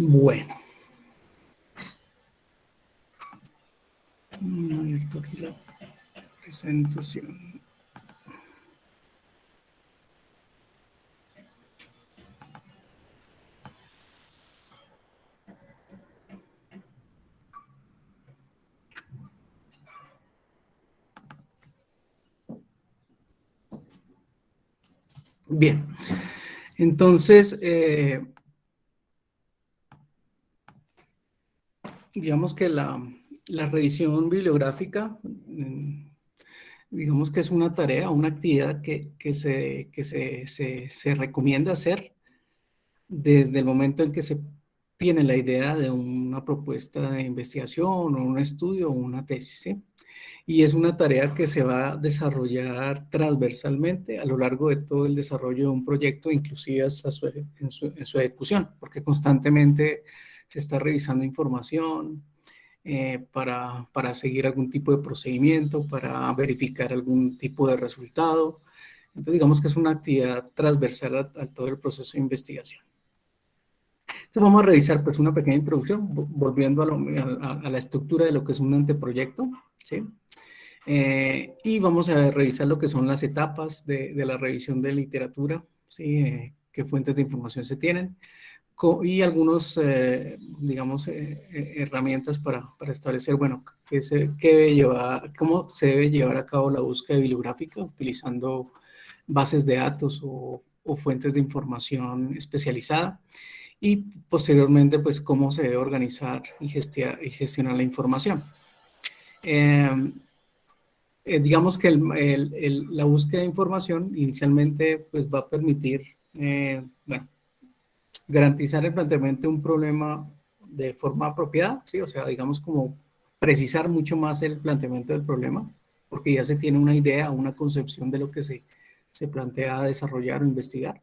Bueno. No he abierto aquí la presentación. Bien, entonces, digamos que la revisión bibliográfica, digamos que es una tarea, una actividad que se recomienda hacer desde el momento en que se tiene la idea de una propuesta de investigación o un estudio o una tesis, ¿sí? Y es una tarea que se va a desarrollar transversalmente a lo largo de todo el desarrollo de un proyecto, inclusive hasta en su ejecución, porque constantemente se está revisando información para seguir algún tipo de procedimiento, para verificar algún tipo de resultado. Entonces, digamos que es una actividad transversal a todo el proceso de investigación. Entonces, vamos a revisar pues una pequeña introducción, volviendo a la estructura de lo que es un anteproyecto, ¿sí? Y vamos a revisar lo que son las etapas de la revisión de literatura, ¿sí? Qué fuentes de información se tienen y algunos, digamos, herramientas para establecer, bueno, cómo se debe llevar a cabo la búsqueda bibliográfica utilizando bases de datos o fuentes de información especializada y posteriormente, pues, cómo se debe organizar y gestionar la información. Digamos que la búsqueda de información inicialmente pues va a permitir bueno, garantizar el planteamiento de un problema de forma apropiada, ¿sí? O sea, digamos como precisar mucho más el planteamiento del problema, porque ya se tiene una idea, una concepción de lo que se plantea desarrollar o investigar.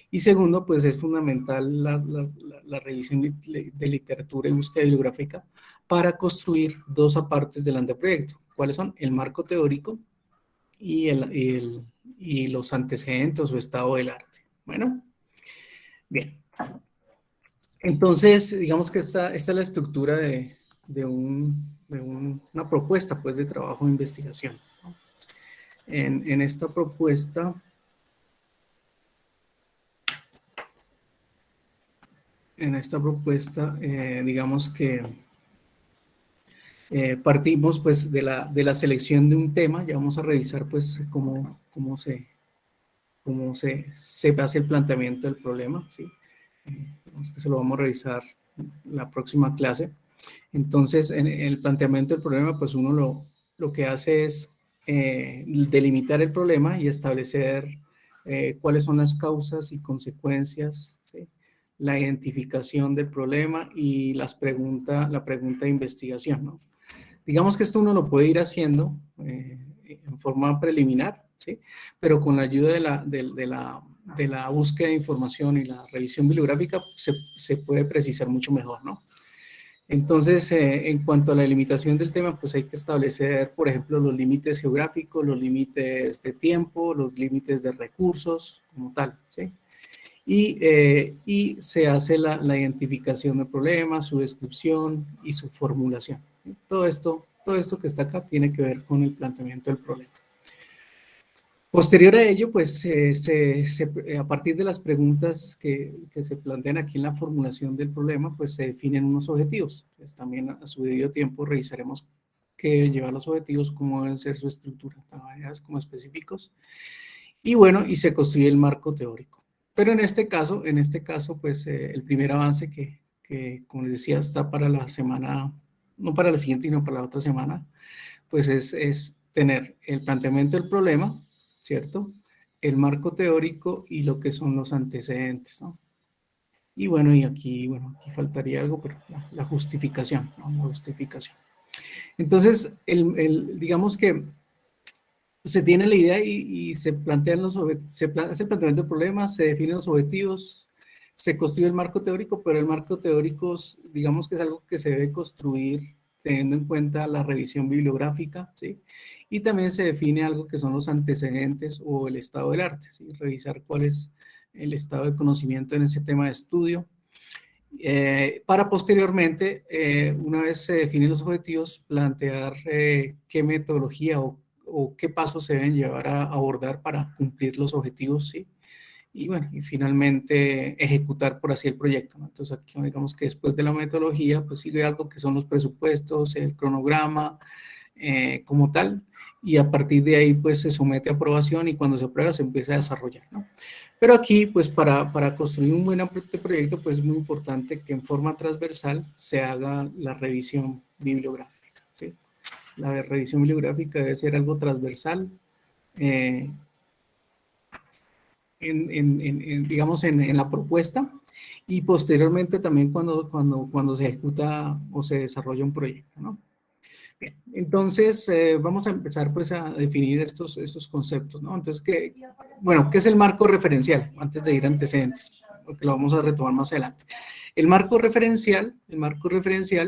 Y segundo, pues es fundamental la revisión de literatura y búsqueda bibliográfica para construir dos apartes del anteproyecto. ¿Cuáles son? El marco teórico y los antecedentes o estado del arte. Bueno, bien. Entonces, digamos que esta es la estructura una propuesta pues, de trabajo de investigación, ¿no? En esta propuesta, digamos que partimos pues, de la selección de un tema. Ya vamos a revisar pues, cómo se hace el planteamiento del problema, ¿sí? Eso lo vamos a revisar en la próxima clase. Entonces, en el planteamiento del problema, pues uno lo que hace es delimitar el problema y establecer cuáles son las causas y consecuencias, ¿sí? La identificación del problema y la pregunta de investigación, ¿no? Digamos que esto uno lo puede ir haciendo en forma preliminar, ¿sí? Pero con la ayuda de la búsqueda de información y la revisión bibliográfica se puede precisar mucho mejor, ¿no? Entonces, en cuanto a la delimitación del tema, pues hay que establecer, por ejemplo, los límites geográficos, los límites de tiempo, los límites de recursos, como tal, ¿sí? Y se hace la identificación del problema, su descripción y su formulación, ¿sí? Todo esto que está acá tiene que ver con el planteamiento del problema. Posterior a ello, pues a partir de las preguntas que se plantean aquí en la formulación del problema, pues se definen unos objetivos. Pues también a su debido tiempo revisaremos qué deben llevar los objetivos, cómo deben ser su estructura, tan variadas como específicos. Y bueno, y se construye el marco teórico. Pero en este caso, pues el primer avance como les decía, está para la semana, no para la siguiente, sino para la otra semana, pues es tener el planteamiento del problema, ¿cierto? El marco teórico y lo que son los antecedentes, ¿no? Y bueno, aquí faltaría algo, pero la justificación, ¿no? La justificación. Entonces, digamos que se tiene la idea y se plantean se hace el planteamiento del problema, se definen los objetivos, se construye el marco teórico, pero el marco teórico, digamos que es algo que se debe construir teniendo en cuenta la revisión bibliográfica, ¿sí? Y también se define algo que son los antecedentes o el estado del arte, ¿sí? Revisar cuál es el estado de conocimiento en ese tema de estudio. para posteriormente, una vez se definen los objetivos, plantear qué metodología o qué pasos se deben llevar a abordar para cumplir los objetivos, ¿sí? Y bueno, y finalmente ejecutar por así el proyecto, ¿no? Entonces aquí digamos que después de la metodología, pues sigue algo que son los presupuestos, el cronograma, como tal, y a partir de ahí pues se somete a aprobación y cuando se aprueba se empieza a desarrollar, ¿no? Pero aquí pues para construir un buen proyecto pues es muy importante que en forma transversal se haga la revisión bibliográfica, ¿sí? La revisión bibliográfica debe ser algo transversal, eh, digamos, en la propuesta y posteriormente también cuando se ejecuta o se desarrolla un proyecto, ¿no? Bien, entonces vamos a empezar pues a definir estos conceptos, ¿no? Entonces, bueno, ¿qué es el marco referencial? Antes de ir a antecedentes, porque lo vamos a retomar más adelante. El marco referencial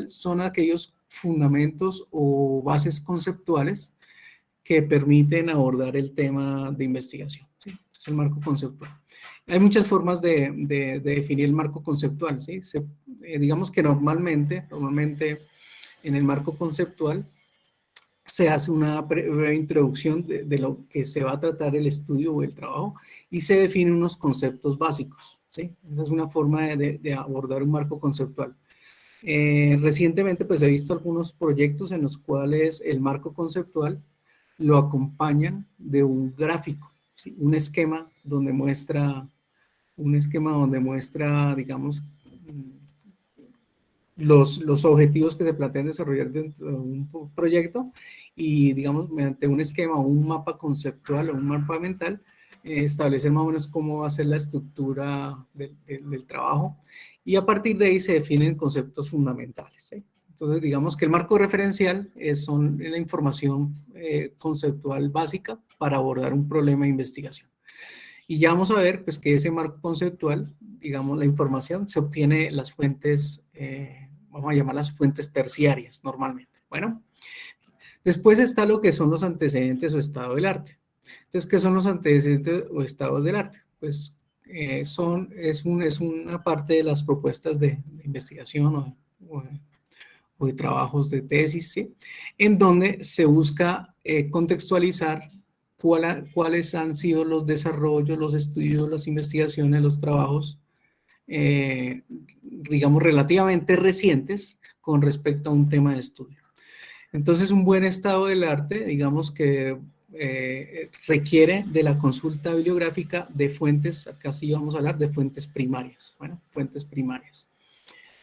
son aquellos fundamentos o bases conceptuales que permiten abordar el tema de investigación, ¿sí? Es el marco conceptual. Hay muchas formas de definir el marco conceptual, ¿sí? Digamos que normalmente en el marco conceptual se hace una breve introducción de lo que se va a tratar el estudio o el trabajo y se definen unos conceptos básicos, ¿sí? Esa es una forma de abordar un marco conceptual. Recientemente pues he visto algunos proyectos en los cuales el marco conceptual lo acompañan de un gráfico, ¿sí? Un esquema donde muestra, digamos, los objetivos que se plantean desarrollar dentro de un proyecto y, digamos, mediante un esquema o un mapa conceptual o un mapa mental, establecer más o menos cómo va a ser la estructura del trabajo y a partir de ahí se definen conceptos fundamentales, ¿sí? Entonces, digamos que el marco referencial son la información conceptual básica para abordar un problema de investigación. Y ya vamos a ver pues, que ese marco conceptual, digamos, la información se obtiene las fuentes, vamos a llamarlas fuentes terciarias normalmente. Bueno, después está lo que son los antecedentes o estado del arte. Entonces, ¿qué son los antecedentes o estados del arte? Pues es una parte de las propuestas de investigación o de trabajos de tesis, ¿sí? En donde se busca contextualizar cuáles han sido los desarrollos, los estudios, las investigaciones, los trabajos, digamos, relativamente recientes con respecto a un tema de estudio. Entonces, un buen estado del arte, digamos que requiere de la consulta bibliográfica de fuentes, acá sí vamos a hablar de fuentes primarias, bueno, fuentes primarias.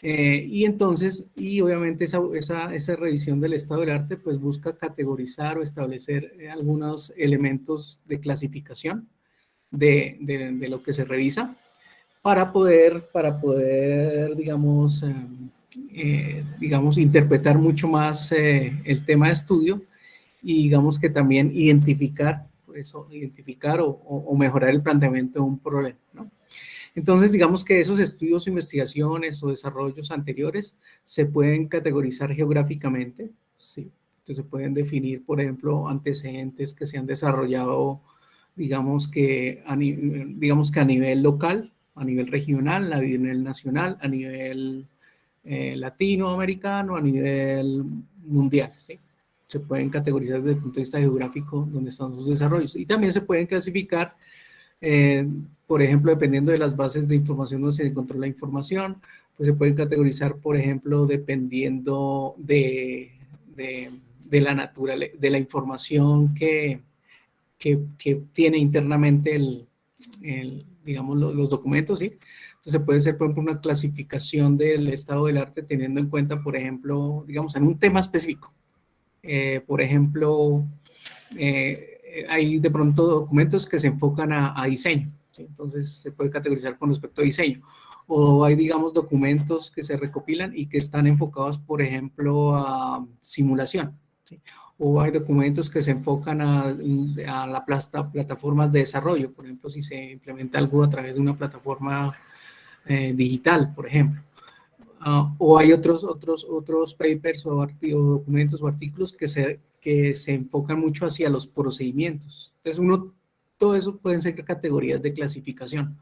Y entonces, y obviamente esa revisión del estado del arte pues busca categorizar o establecer algunos elementos de clasificación de lo que se revisa para poder digamos, interpretar mucho más el tema de estudio y digamos que también identificar o mejorar el planteamiento de un problema, ¿no? Entonces, digamos que esos estudios, investigaciones o desarrollos anteriores se pueden categorizar geográficamente, ¿sí? Entonces, se pueden definir, por ejemplo, antecedentes que se han desarrollado, digamos que a nivel local, a nivel regional, a nivel nacional, a nivel latinoamericano, a nivel mundial, ¿sí? Se pueden categorizar desde el punto de vista geográfico donde están sus desarrollos. Y también se pueden clasificar por ejemplo, dependiendo de las bases de información donde se encontró la información, pues se puede categorizar, por ejemplo, dependiendo de la naturaleza, de la información que tiene internamente digamos, los documentos, ¿sí? Entonces puede ser, por ejemplo, una clasificación del estado del arte teniendo en cuenta, por ejemplo, digamos, en un tema específico. Por ejemplo, hay de pronto documentos que se enfocan a diseño, ¿sí? Entonces se puede categorizar con respecto a diseño. O hay, digamos, documentos que se recopilan y que están enfocados, por ejemplo, a simulación, ¿sí? O hay documentos que se enfocan a la plataformas de desarrollo, por ejemplo, si se implementa algo a través de una plataforma digital, por ejemplo. O hay otros papers o documentos o artículos que se enfocan mucho hacia los procedimientos. Entonces, todo eso pueden ser categorías de clasificación.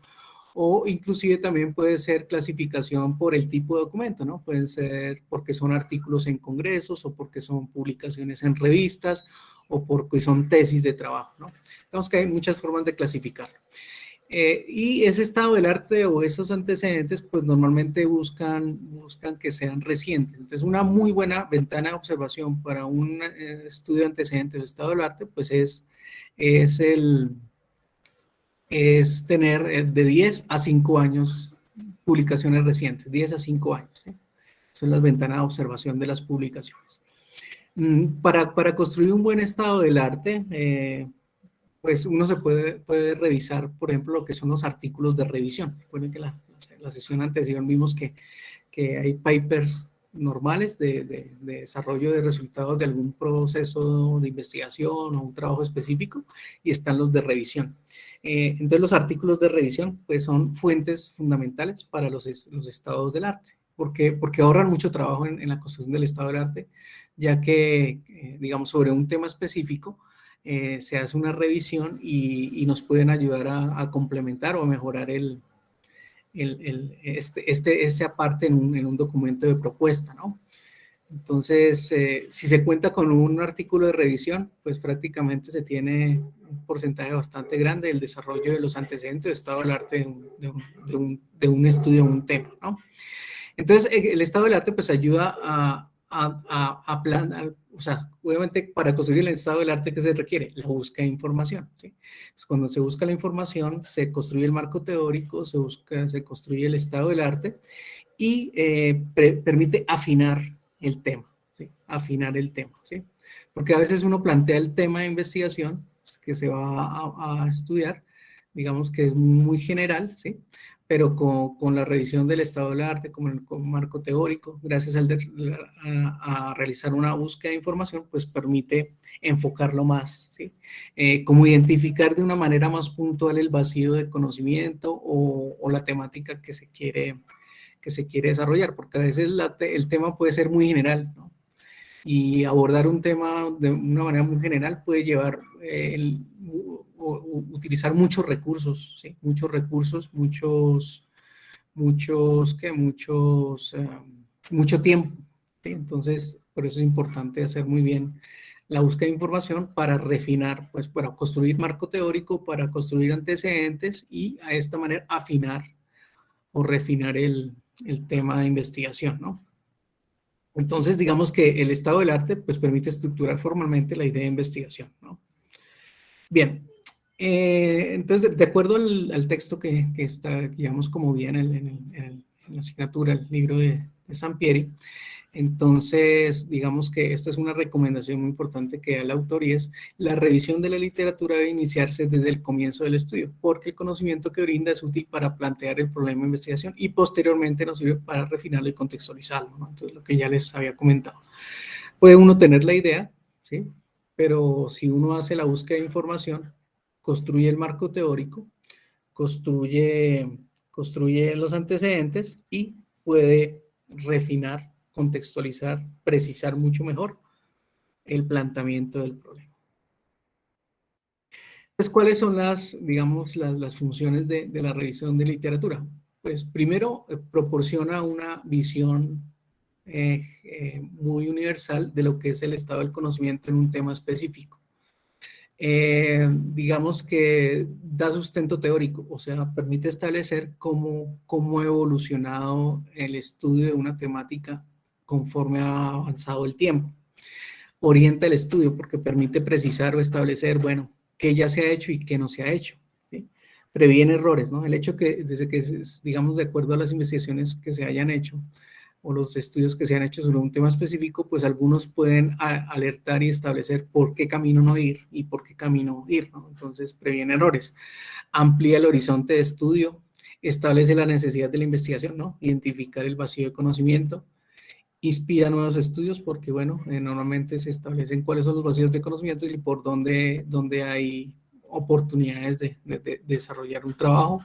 o inclusive también puede ser clasificación por el tipo de documento, ¿no? Pueden ser porque son artículos en congresos o porque son publicaciones en revistas o porque son tesis de trabajo, ¿no? Digamos que hay muchas formas de clasificarlo. Y ese estado del arte o esos antecedentes, pues normalmente buscan que sean recientes. Entonces, una muy buena ventana de observación para un estudio de antecedentes del estado del arte, pues es tener de 10 a 5 años publicaciones recientes, 10 a 5 años. ¿Sí? Son las ventanas de observación de las publicaciones. Para construir un buen estado del arte, pues uno se puede revisar, por ejemplo, lo que son los artículos de revisión. Recuerden que la sesión anterior vimos que hay papers normales de desarrollo de resultados de algún proceso de investigación o un trabajo específico y están los de revisión. Entonces los artículos de revisión pues son fuentes fundamentales para los estados del arte. Porque ahorran mucho trabajo en la construcción del estado del arte, ya que, digamos, sobre un tema específico, se hace una revisión y nos pueden ayudar a complementar o a mejorar esa parte en un documento de propuesta, ¿no? Entonces, si se cuenta con un artículo de revisión, pues prácticamente se tiene un porcentaje bastante grande del desarrollo de los antecedentes de estado del arte de un estudio, de un tema, ¿no? Entonces, el estado del arte pues ayuda a planear, o sea, obviamente para construir el estado del arte, ¿qué se requiere? La búsqueda de información, ¿sí? Entonces, cuando se busca la información, se construye el marco teórico, se construye el estado del arte y permite afinar el tema, ¿sí? Afinar el tema, ¿sí? Porque a veces uno plantea el tema de investigación que se va a estudiar, digamos que es muy general, ¿sí? Pero con la revisión del estado del arte, con marco teórico, gracias a realizar una búsqueda de información, pues permite enfocarlo más, ¿sí? Como identificar de una manera más puntual el vacío de conocimiento o la temática que se quiere desarrollar, porque a veces el tema puede ser muy general, ¿no? Y abordar un tema de una manera muy general puede llevar utilizar muchos recursos, ¿sí? Muchos recursos, mucho tiempo, ¿sí? Entonces, por eso es importante hacer muy bien la búsqueda de información para refinar, pues para construir marco teórico, para construir antecedentes y a esta manera afinar o refinar el tema de investigación, ¿no? Entonces, digamos que el estado del arte pues permite estructurar formalmente la idea de investigación, ¿no? Bien, entonces, de acuerdo al texto que está, digamos, como bien en la asignatura, el libro de Sampieri, entonces, digamos que esta es una recomendación muy importante que da el autor y es la revisión de la literatura debe iniciarse desde el comienzo del estudio, porque el conocimiento que brinda es útil para plantear el problema de investigación y posteriormente nos sirve para refinarlo y contextualizarlo, ¿no? Entonces, lo que ya les había comentado. Puede uno tener la idea, ¿sí? Pero si uno hace la búsqueda de información, construye el marco teórico, construye los antecedentes y puede refinar, contextualizar, precisar mucho mejor el planteamiento del problema. Pues, ¿cuáles son digamos, las funciones de la revisión de literatura? Pues primero, proporciona una visión muy universal de lo que es el estado del conocimiento en un tema específico. Digamos que da sustento teórico, o sea, permite establecer cómo ha evolucionado el estudio de una temática conforme ha avanzado el tiempo. Orienta el estudio porque permite precisar o establecer, bueno, qué ya se ha hecho y qué no se ha hecho, ¿sí? Previene errores, ¿no? El hecho que, desde que, digamos, de acuerdo a las investigaciones que se hayan hecho, o los estudios que se han hecho sobre un tema específico, pues algunos pueden alertar y establecer por qué camino no ir y por qué camino ir, ¿no? Entonces, previene errores. Amplía el horizonte de estudio, establece la necesidad de la investigación, ¿no? Identificar el vacío de conocimiento, inspira nuevos estudios porque, bueno, normalmente se establecen cuáles son los vacíos de conocimiento y por dónde hay oportunidades de desarrollar un trabajo.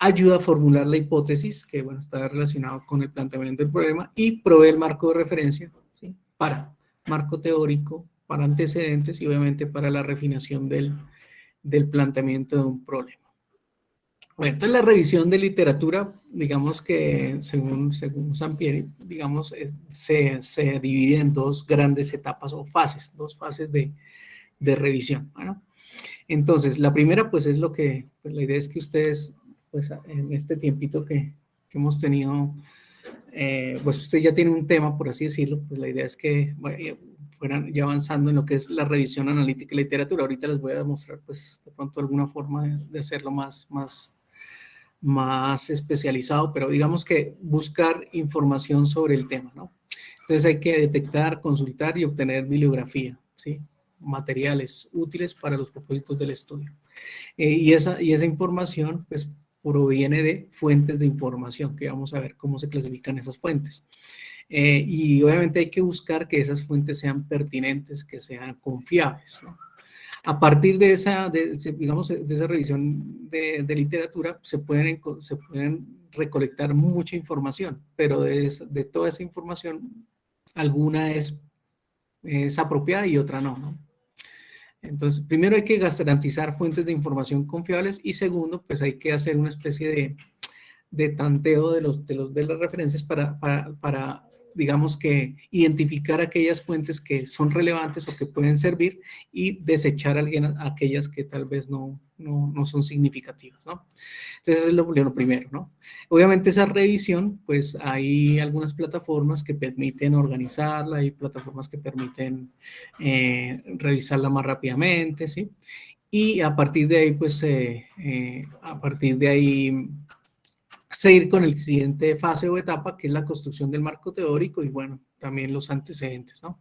Ayuda a formular la hipótesis, que bueno, está relacionado con el planteamiento del problema, y provee el marco de referencia, ¿sí? Para marco teórico, para antecedentes y obviamente para la refinación del planteamiento de un problema. Bueno, entonces la revisión de literatura, digamos que según Sampieri, digamos, se divide en dos grandes etapas o fases, dos fases de revisión. Bueno, entonces la primera pues es lo que, pues la idea es que ustedes, pues en este tiempito que hemos tenido, pues usted ya tiene un tema, por así decirlo, pues la idea es que fueran ya avanzando en lo que es la revisión analítica de literatura. Ahorita les voy a mostrar pues de pronto alguna forma de hacerlo más especializado, pero digamos que buscar información sobre el tema, ¿no? Entonces hay que detectar, consultar y obtener bibliografía, ¿sí? Materiales útiles para los propósitos del estudio. Y esa información, pues, proviene de fuentes de información, que vamos a ver cómo se clasifican esas fuentes. Y obviamente hay que buscar que esas fuentes sean pertinentes, que sean confiables, ¿no? A partir de digamos, de esa revisión de literatura, se pueden recolectar mucha información, pero de toda esa información, alguna es apropiada y otra no, ¿no? Entonces, primero hay que garantizar fuentes de información confiables y segundo, pues hay que hacer una especie de tanteo de las referencias para, digamos que, identificar aquellas fuentes que son relevantes o que pueden servir y desechar aquellas que tal vez no son significativas, ¿no? Entonces, eso es lo primero, ¿no? Obviamente esa revisión, pues hay algunas plataformas que permiten organizarla, hay plataformas que permiten revisarla más rápidamente, ¿sí? Y a partir de ahí, pues, a partir de ahí seguir con el siguiente fase o etapa, que es la construcción del marco teórico y, bueno, también los antecedentes, ¿no?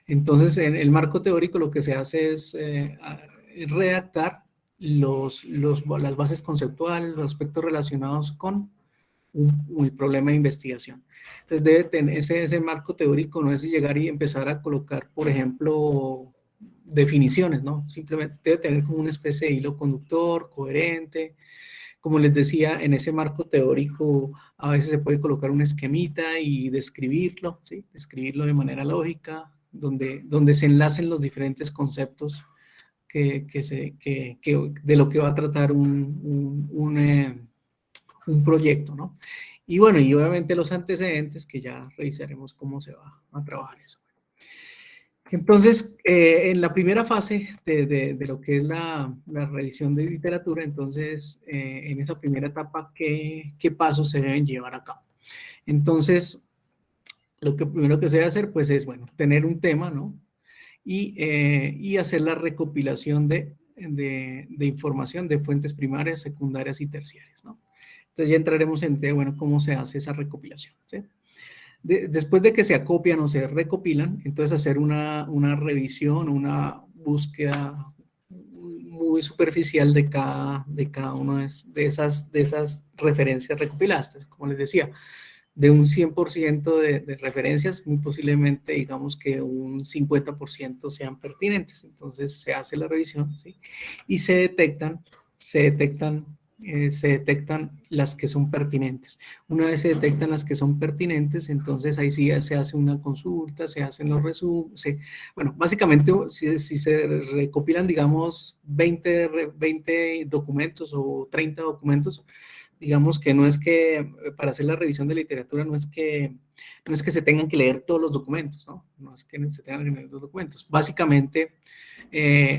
Entonces, en el marco teórico lo que se hace es redactar las bases conceptuales, los aspectos relacionados con un problema de investigación. Entonces, debe tener ese marco teórico, no es llegar y empezar a colocar, por ejemplo, definiciones, ¿no? Simplemente debe tener como una especie de hilo conductor, coherente. Como les decía, en ese marco teórico a veces se puede colocar un esquemita y describirlo, ¿sí? Describirlo de manera lógica, donde se enlacen los diferentes conceptos de lo que va a tratar un proyecto, ¿no? Y bueno, y obviamente los antecedentes, que ya revisaremos cómo se va a trabajar eso. Entonces, en la primera fase de lo que es la revisión de literatura, entonces, en esa primera etapa, ¿qué pasos se deben llevar a cabo? Entonces, lo que primero que se debe hacer, pues, es, bueno, tener un tema, ¿no? Y hacer la recopilación de información de fuentes primarias, secundarias y terciarias, ¿no? Entonces, ya entraremos en, bueno, cómo se hace esa recopilación, ¿sí? Después de que se acopian o se recopilan, entonces hacer una revisión, una búsqueda muy superficial de cada una de esas referencias recopiladas. Como les decía, de un 100% de referencias, muy posiblemente digamos que un 50% sean pertinentes. Entonces se hace la revisión, ¿sí? Y se detectan las que son pertinentes. Una vez se detectan las que son pertinentes, entonces ahí sí se hace una consulta, se hacen los resúmenes. Bueno, básicamente si se recopilan, digamos, 20 documentos o 30 documentos, digamos que no es que para hacer la revisión de literatura no es que se tengan que leer todos los documentos, ¿no? No es que se tengan que leer los documentos. Básicamente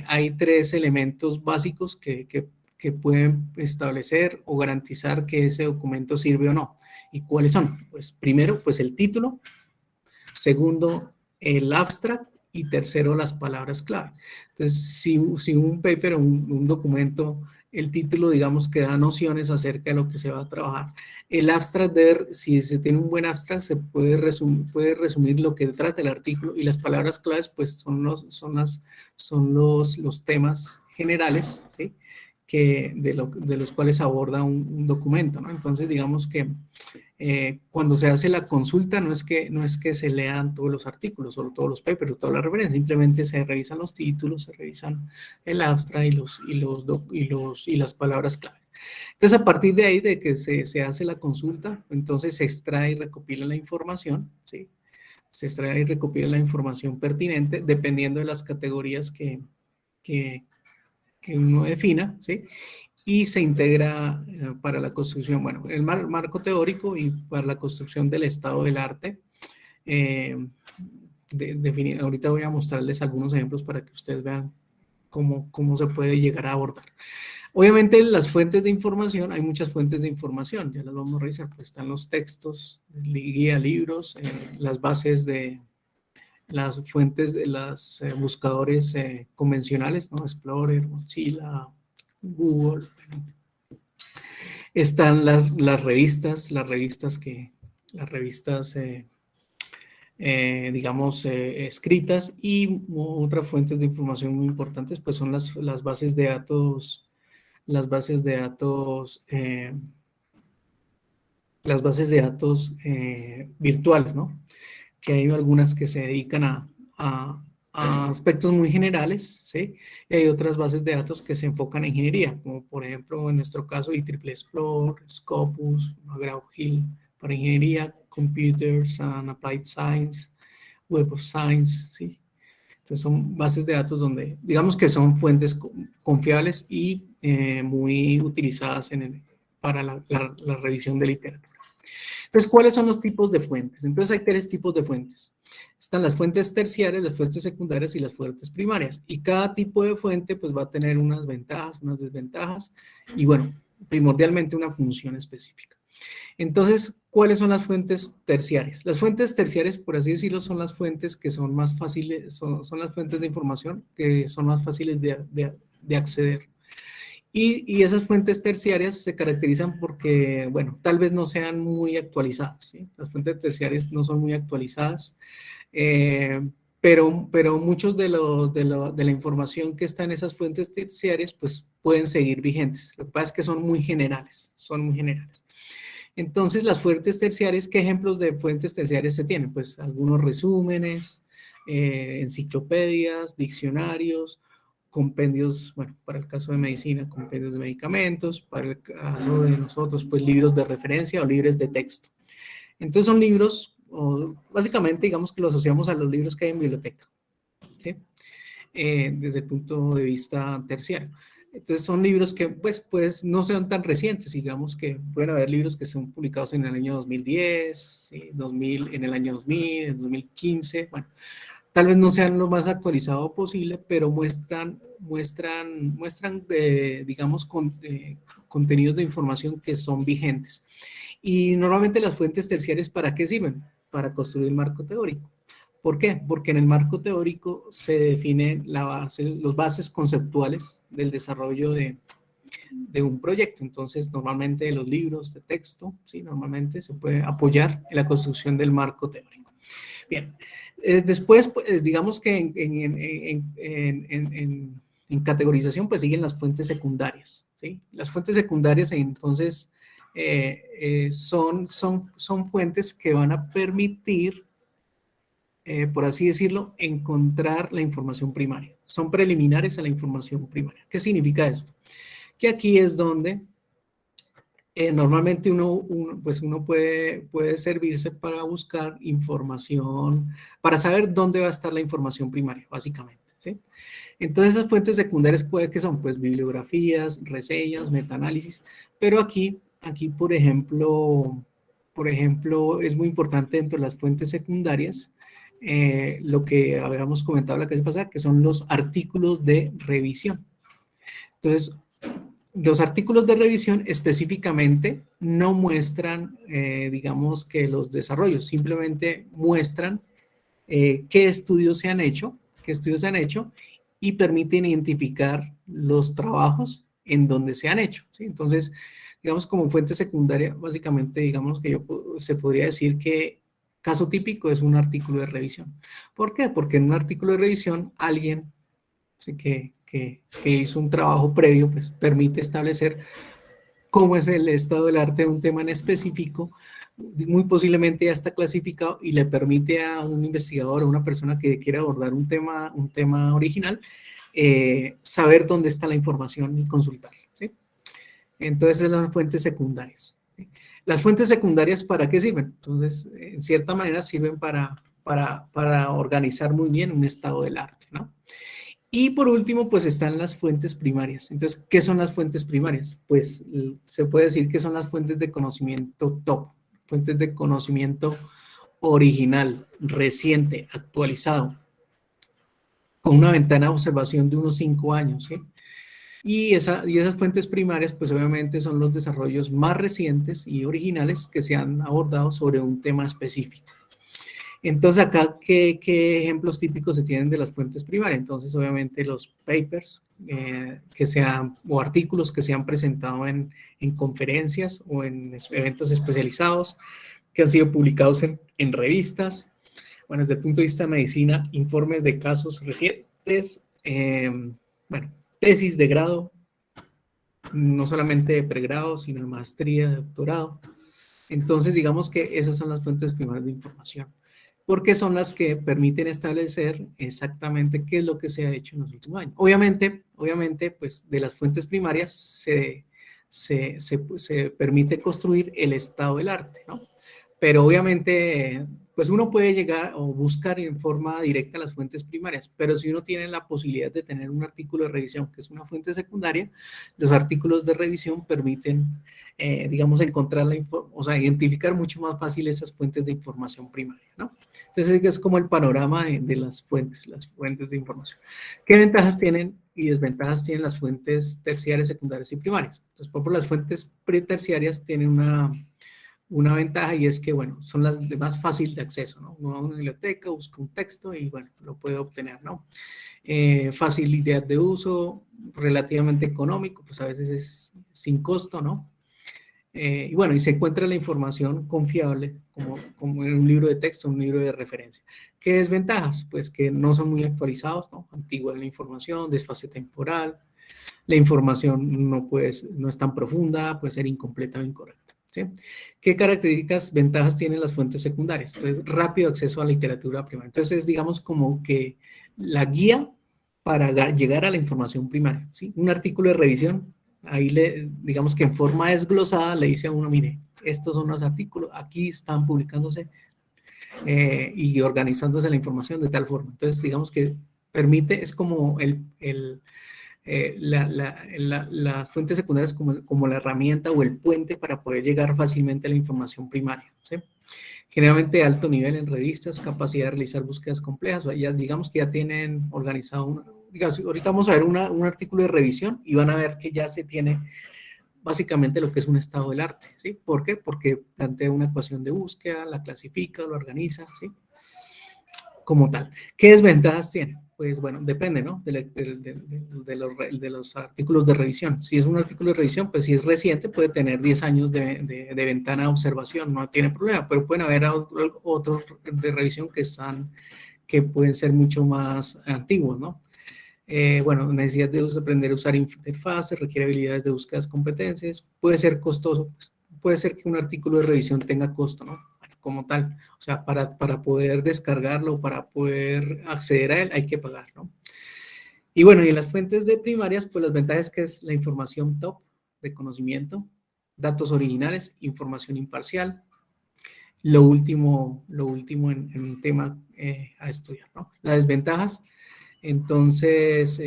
hay tres elementos básicos que pueden establecer o garantizar que ese documento sirve o no. ¿Y cuáles son? Pues primero, pues el título. Segundo, el abstract. Y tercero, las palabras clave. Entonces, si un paper o un documento, el título, digamos, que da nociones acerca de lo que se va a trabajar. El abstract, si se tiene un buen abstract, se puede resumir lo que trata el artículo, y las palabras claves, pues, son los temas generales, ¿sí? De los cuales aborda un documento, ¿no? Entonces, digamos que cuando se hace la consulta no es que se lean todos los artículos o todos los papers o todas las referencias, simplemente se revisan los títulos, se revisan el abstract y las palabras clave. Entonces, a partir de ahí, de que se hace la consulta, entonces se extrae y recopila la información, ¿sí? Se extrae y recopila la información pertinente dependiendo de las categorías que uno defina, ¿sí? y se integra para la construcción, bueno, el marco teórico y para la construcción del estado del arte. Ahorita voy a mostrarles algunos ejemplos para que ustedes vean cómo se puede llegar a abordar. Obviamente las fuentes de información, hay muchas fuentes de información, ya las vamos a revisar, pues están los textos, guía, libros, las bases de las fuentes de los buscadores convencionales, ¿no? Explorer, Mozilla, Google. Están las revistas, digamos, escritas, y otras fuentes de información muy importantes, pues son las bases de datos, las bases de datos virtuales, ¿no? Que hay algunas que se dedican a aspectos muy generales, ¿sí? Y hay otras bases de datos que se enfocan en ingeniería, como por ejemplo en nuestro caso IEEE Explorer, Scopus, McGraw-Hill para ingeniería, Computers and Applied Science, Web of Science, ¿sí? Entonces son bases de datos donde, digamos que son fuentes confiables y muy utilizadas para la revisión de literatura. Entonces, ¿cuáles son los tipos de fuentes? Entonces, hay 3 tipos de fuentes. Están las fuentes terciarias, las fuentes secundarias y las fuentes primarias. Y cada tipo de fuente, pues, va a tener unas ventajas, unas desventajas y, bueno, primordialmente una función específica. Entonces, ¿cuáles son las fuentes terciarias? Las fuentes terciarias, por así decirlo, son las fuentes que son más fáciles, son las fuentes de información que son más fáciles de acceder. Y esas fuentes terciarias se caracterizan porque, bueno, tal vez no sean muy actualizadas, ¿sí? Las fuentes terciarias no son muy actualizadas, pero muchos de la información que está en esas fuentes terciarias, pues pueden seguir vigentes. Lo que pasa es que son muy generales, Entonces, las fuentes terciarias, ¿qué ejemplos de fuentes terciarias se tienen? Pues algunos resúmenes, enciclopedias, diccionarios, compendios, bueno, para el caso de medicina, compendios de medicamentos, para el caso de nosotros, pues libros de referencia o libros de texto. Entonces son libros, básicamente digamos que lo asociamos a los libros que hay en biblioteca, ¿sí? Desde el punto de vista terciario. Entonces son libros que pues no sean tan recientes, digamos que pueden haber libros que son publicados en el año 2010, ¿sí? 2000, en el año 2000, en 2015, bueno, tal vez no sean lo más actualizado posible, pero muestran digamos, contenidos de información que son vigentes. Y normalmente las fuentes terciarias, ¿para qué sirven? Para construir marco teórico. ¿Por qué? Porque en el marco teórico se definen los bases conceptuales del desarrollo de un proyecto. Entonces, normalmente los libros de texto, ¿sí? Normalmente se puede apoyar en la construcción del marco teórico. Bien, después, pues, digamos que en categorización, pues siguen las fuentes secundarias, ¿sí? Las fuentes secundarias, entonces, son fuentes que van a permitir, por así decirlo, encontrar la información primaria. Son preliminares a la información primaria. ¿Qué significa esto? Que aquí es donde normalmente uno puede servirse para buscar información, para saber dónde va a estar la información primaria, básicamente, ¿sí? Entonces, esas fuentes secundarias puede que son, pues, bibliografías, reseñas, metaanálisis, pero aquí, por ejemplo, es muy importante dentro de las fuentes secundarias, lo que habíamos comentado la clase pasada, que son los artículos de revisión. Entonces, los artículos de revisión específicamente no muestran, digamos, que los desarrollos, simplemente muestran qué estudios se han hecho, y permiten identificar los trabajos en donde se han hecho, ¿sí? Entonces, digamos, como fuente secundaria, básicamente, digamos que se podría decir que caso típico es un artículo de revisión. ¿Por qué? Porque en un artículo de revisión alguien, ¿sí?, que hizo un trabajo previo, pues permite establecer cómo es el estado del arte de un tema en específico, muy posiblemente ya está clasificado y le permite a un investigador o una persona que quiera abordar un tema original, saber dónde está la información y consultarla, ¿sí? Entonces, las fuentes secundarias, ¿sí? Las fuentes secundarias, ¿para qué sirven? Entonces, en cierta manera sirven para organizar muy bien un estado del arte, ¿no? Y por último, pues están las fuentes primarias. Entonces, ¿qué son las fuentes primarias? Pues se puede decir que son las fuentes de conocimiento top, fuentes de conocimiento original, reciente, actualizado, con una ventana de observación de unos 5 años, ¿sí? Y esas fuentes primarias, pues obviamente son los desarrollos más recientes y originales que se han abordado sobre un tema específico. Entonces, acá, ¿qué ejemplos típicos se tienen de las fuentes primarias? Entonces, obviamente, los papers o artículos que se han presentado en conferencias o en eventos especializados, que han sido publicados en revistas. Bueno, desde el punto de vista de medicina, informes de casos recientes, bueno, tesis de grado, no solamente de pregrado, sino de maestría, de doctorado. Entonces, digamos que esas son las fuentes primarias de información, porque son las que permiten establecer exactamente qué es lo que se ha hecho en los últimos años. Obviamente, pues de las fuentes primarias se permite construir el estado del arte, ¿no? Pero obviamente, pues uno puede llegar o buscar en forma directa las fuentes primarias, pero si uno tiene la posibilidad de tener un artículo de revisión que es una fuente secundaria, los artículos de revisión permiten, digamos, encontrar o sea, identificar mucho más fácil esas fuentes de información primaria, ¿no? Entonces, es como el panorama de las fuentes de información. ¿Qué ventajas tienen y desventajas tienen las fuentes terciarias, secundarias y primarias? Entonces, por ejemplo, las fuentes terciarias tienen una ventaja y es que, bueno, son las de más fácil de acceso, ¿no? Uno va a una biblioteca, busca un texto y, bueno, lo puede obtener, ¿no? Facilidad de uso, relativamente económico, pues a veces es sin costo, ¿no? Y bueno, y se encuentra la información confiable, como en un libro de texto, un libro de referencia. ¿Qué desventajas? Pues que no son muy actualizados, ¿no? Antigua la información, desfase temporal, la información no es tan profunda, puede ser incompleta o incorrecta. ¿Sí? ¿Qué características, ventajas tienen las fuentes secundarias? Entonces, rápido acceso a la literatura primaria. Entonces, es, digamos, como que la guía para llegar a la información primaria. ¿Sí? Un artículo de revisión, ahí digamos que en forma desglosada le dice a uno, mire, estos son los artículos, aquí están publicándose y organizándose la información de tal forma. Entonces, digamos que permite, es como las fuentes secundarias como la herramienta o el puente para poder llegar fácilmente a la información primaria. ¿Sí? Generalmente alto nivel en revistas, capacidad de realizar búsquedas complejas, o ya, digamos que ya tienen organizado, digamos, ahorita vamos a ver un artículo de revisión y van a ver que ya se tiene básicamente lo que es un estado del arte. ¿Sí? ¿Por qué? Porque plantea una ecuación de búsqueda, la clasifica, lo organiza, ¿sí? Como tal. ¿Qué desventajas tiene? Pues bueno, depende, ¿no? De los artículos de revisión. Si es un artículo de revisión, pues si es reciente, puede tener 10 años de ventana de observación, no tiene problema, pero pueden haber otros de revisión que pueden ser mucho más antiguos, ¿no? Bueno, necesidad de aprender a usar interfaces, requiere habilidades de búsqueda, competencias, puede ser costoso, pues, puede ser que un artículo de revisión tenga costo, ¿no? Bueno, como tal, o sea, para poder descargarlo, para poder acceder a él, hay que pagar, ¿no? Y bueno, y en las fuentes de primarias, pues las ventajas es que es la información top de conocimiento, datos originales, información imparcial, lo último en un tema a estudiar, ¿no? Las desventajas, entonces,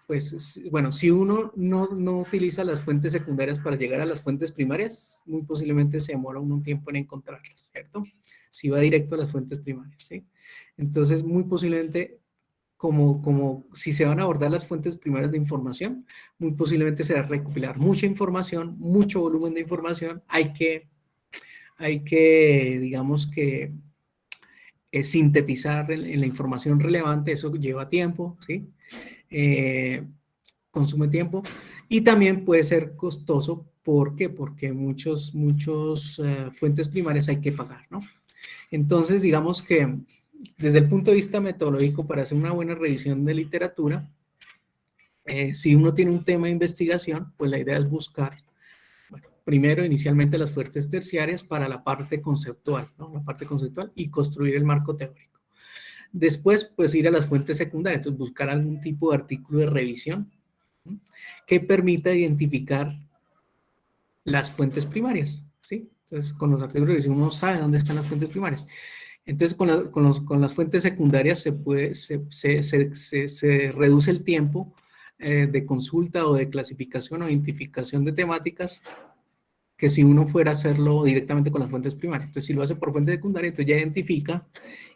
pues, bueno, si uno no utiliza las fuentes secundarias para llegar a las fuentes primarias, muy posiblemente se demora un tiempo en encontrarlas, ¿cierto? Si va directo a las fuentes primarias, ¿sí? Entonces, muy posiblemente, como si se van a abordar las fuentes primarias de información, muy posiblemente será recopilar mucha información, mucho volumen de información, digamos que sintetizar en la información relevante, eso lleva tiempo, ¿sí? Consume tiempo y también puede ser costoso. ¿Por qué? Porque muchos fuentes primarias hay que pagar, ¿no? Entonces, digamos que desde el punto de vista metodológico, para hacer una buena revisión de literatura, si uno tiene un tema de investigación, pues la idea es buscar, bueno, primero inicialmente las fuentes terciarias para la parte conceptual, ¿no? La parte conceptual y construir el marco teórico. Después, pues ir a las fuentes secundarias, entonces buscar algún tipo de artículo de revisión, ¿sí? Que permita identificar las fuentes primarias, ¿sí? Entonces, con los artículos de revisión uno sabe dónde están las fuentes primarias. Entonces, con las fuentes secundarias se reduce el tiempo de consulta o de clasificación o identificación de temáticas que si uno fuera a hacerlo directamente con las fuentes primarias. Entonces, si lo hace por fuente secundaria, entonces ya identifica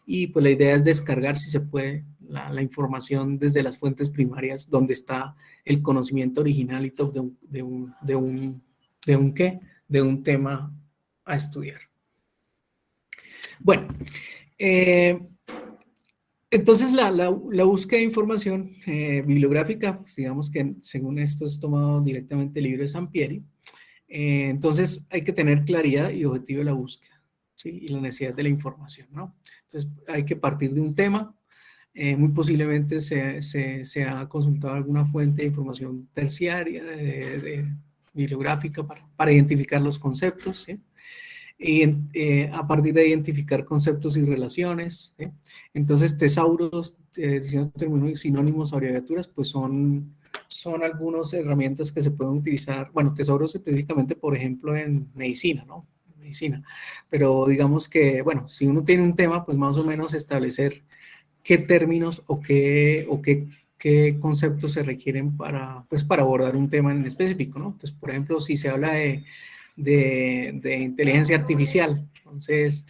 y pues la idea es descargar, si se puede, la información desde las fuentes primarias donde está el conocimiento original y top de un tema a estudiar. Bueno, entonces la búsqueda de información bibliográfica, pues digamos que según esto es tomado directamente del libro de Sampieri. Entonces hay que tener claridad y objetivo de la búsqueda, ¿sí? Y la necesidad de la información, ¿no? Entonces hay que partir de un tema, muy posiblemente se ha consultado alguna fuente de información terciaria, bibliográfica, para identificar los conceptos, ¿sí? Y a partir de identificar conceptos y relaciones, ¿sí? Entonces tesauros, términos sinónimos o abreviaturas, pues son algunas herramientas que se pueden utilizar, bueno, tesauros específicamente, por ejemplo, en medicina, ¿no? Medicina. Pero digamos que, bueno, si uno tiene un tema, pues más o menos establecer qué términos o qué conceptos se requieren pues, para abordar un tema en específico, ¿no? Entonces, por ejemplo, si se habla de inteligencia artificial, entonces,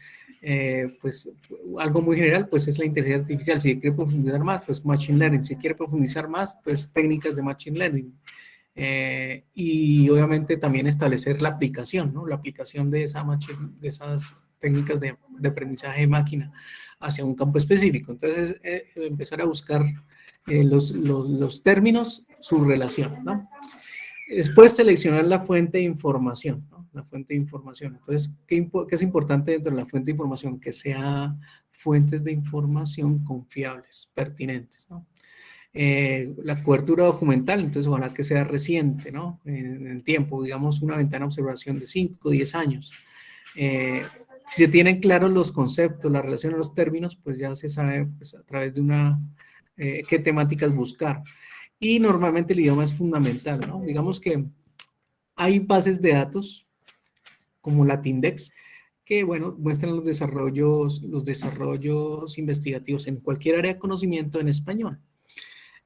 pues algo muy general, pues es la inteligencia artificial. Si quiere profundizar más, pues machine learning. Si quiere profundizar más, pues técnicas de machine learning. Y obviamente también establecer la aplicación, ¿no? La aplicación de esas técnicas de aprendizaje de máquina hacia un campo específico. Entonces, empezar a buscar los términos, su relación, ¿no? Después seleccionar la fuente de información, ¿no? La fuente de información. Entonces, ¿qué es importante dentro de la fuente de información? Que sea fuentes de información confiables, pertinentes, ¿no? La cobertura documental, entonces ojalá que sea reciente, ¿no? En el tiempo, digamos una ventana de observación de 5 o 10 años. Si se tienen claros los conceptos, la relación, los términos, pues ya se sabe pues, a través de qué temáticas buscar. Y normalmente el idioma es fundamental, ¿no? Digamos que hay bases de datos como Latindex que, bueno, muestran los desarrollos investigativos en cualquier área de conocimiento en español.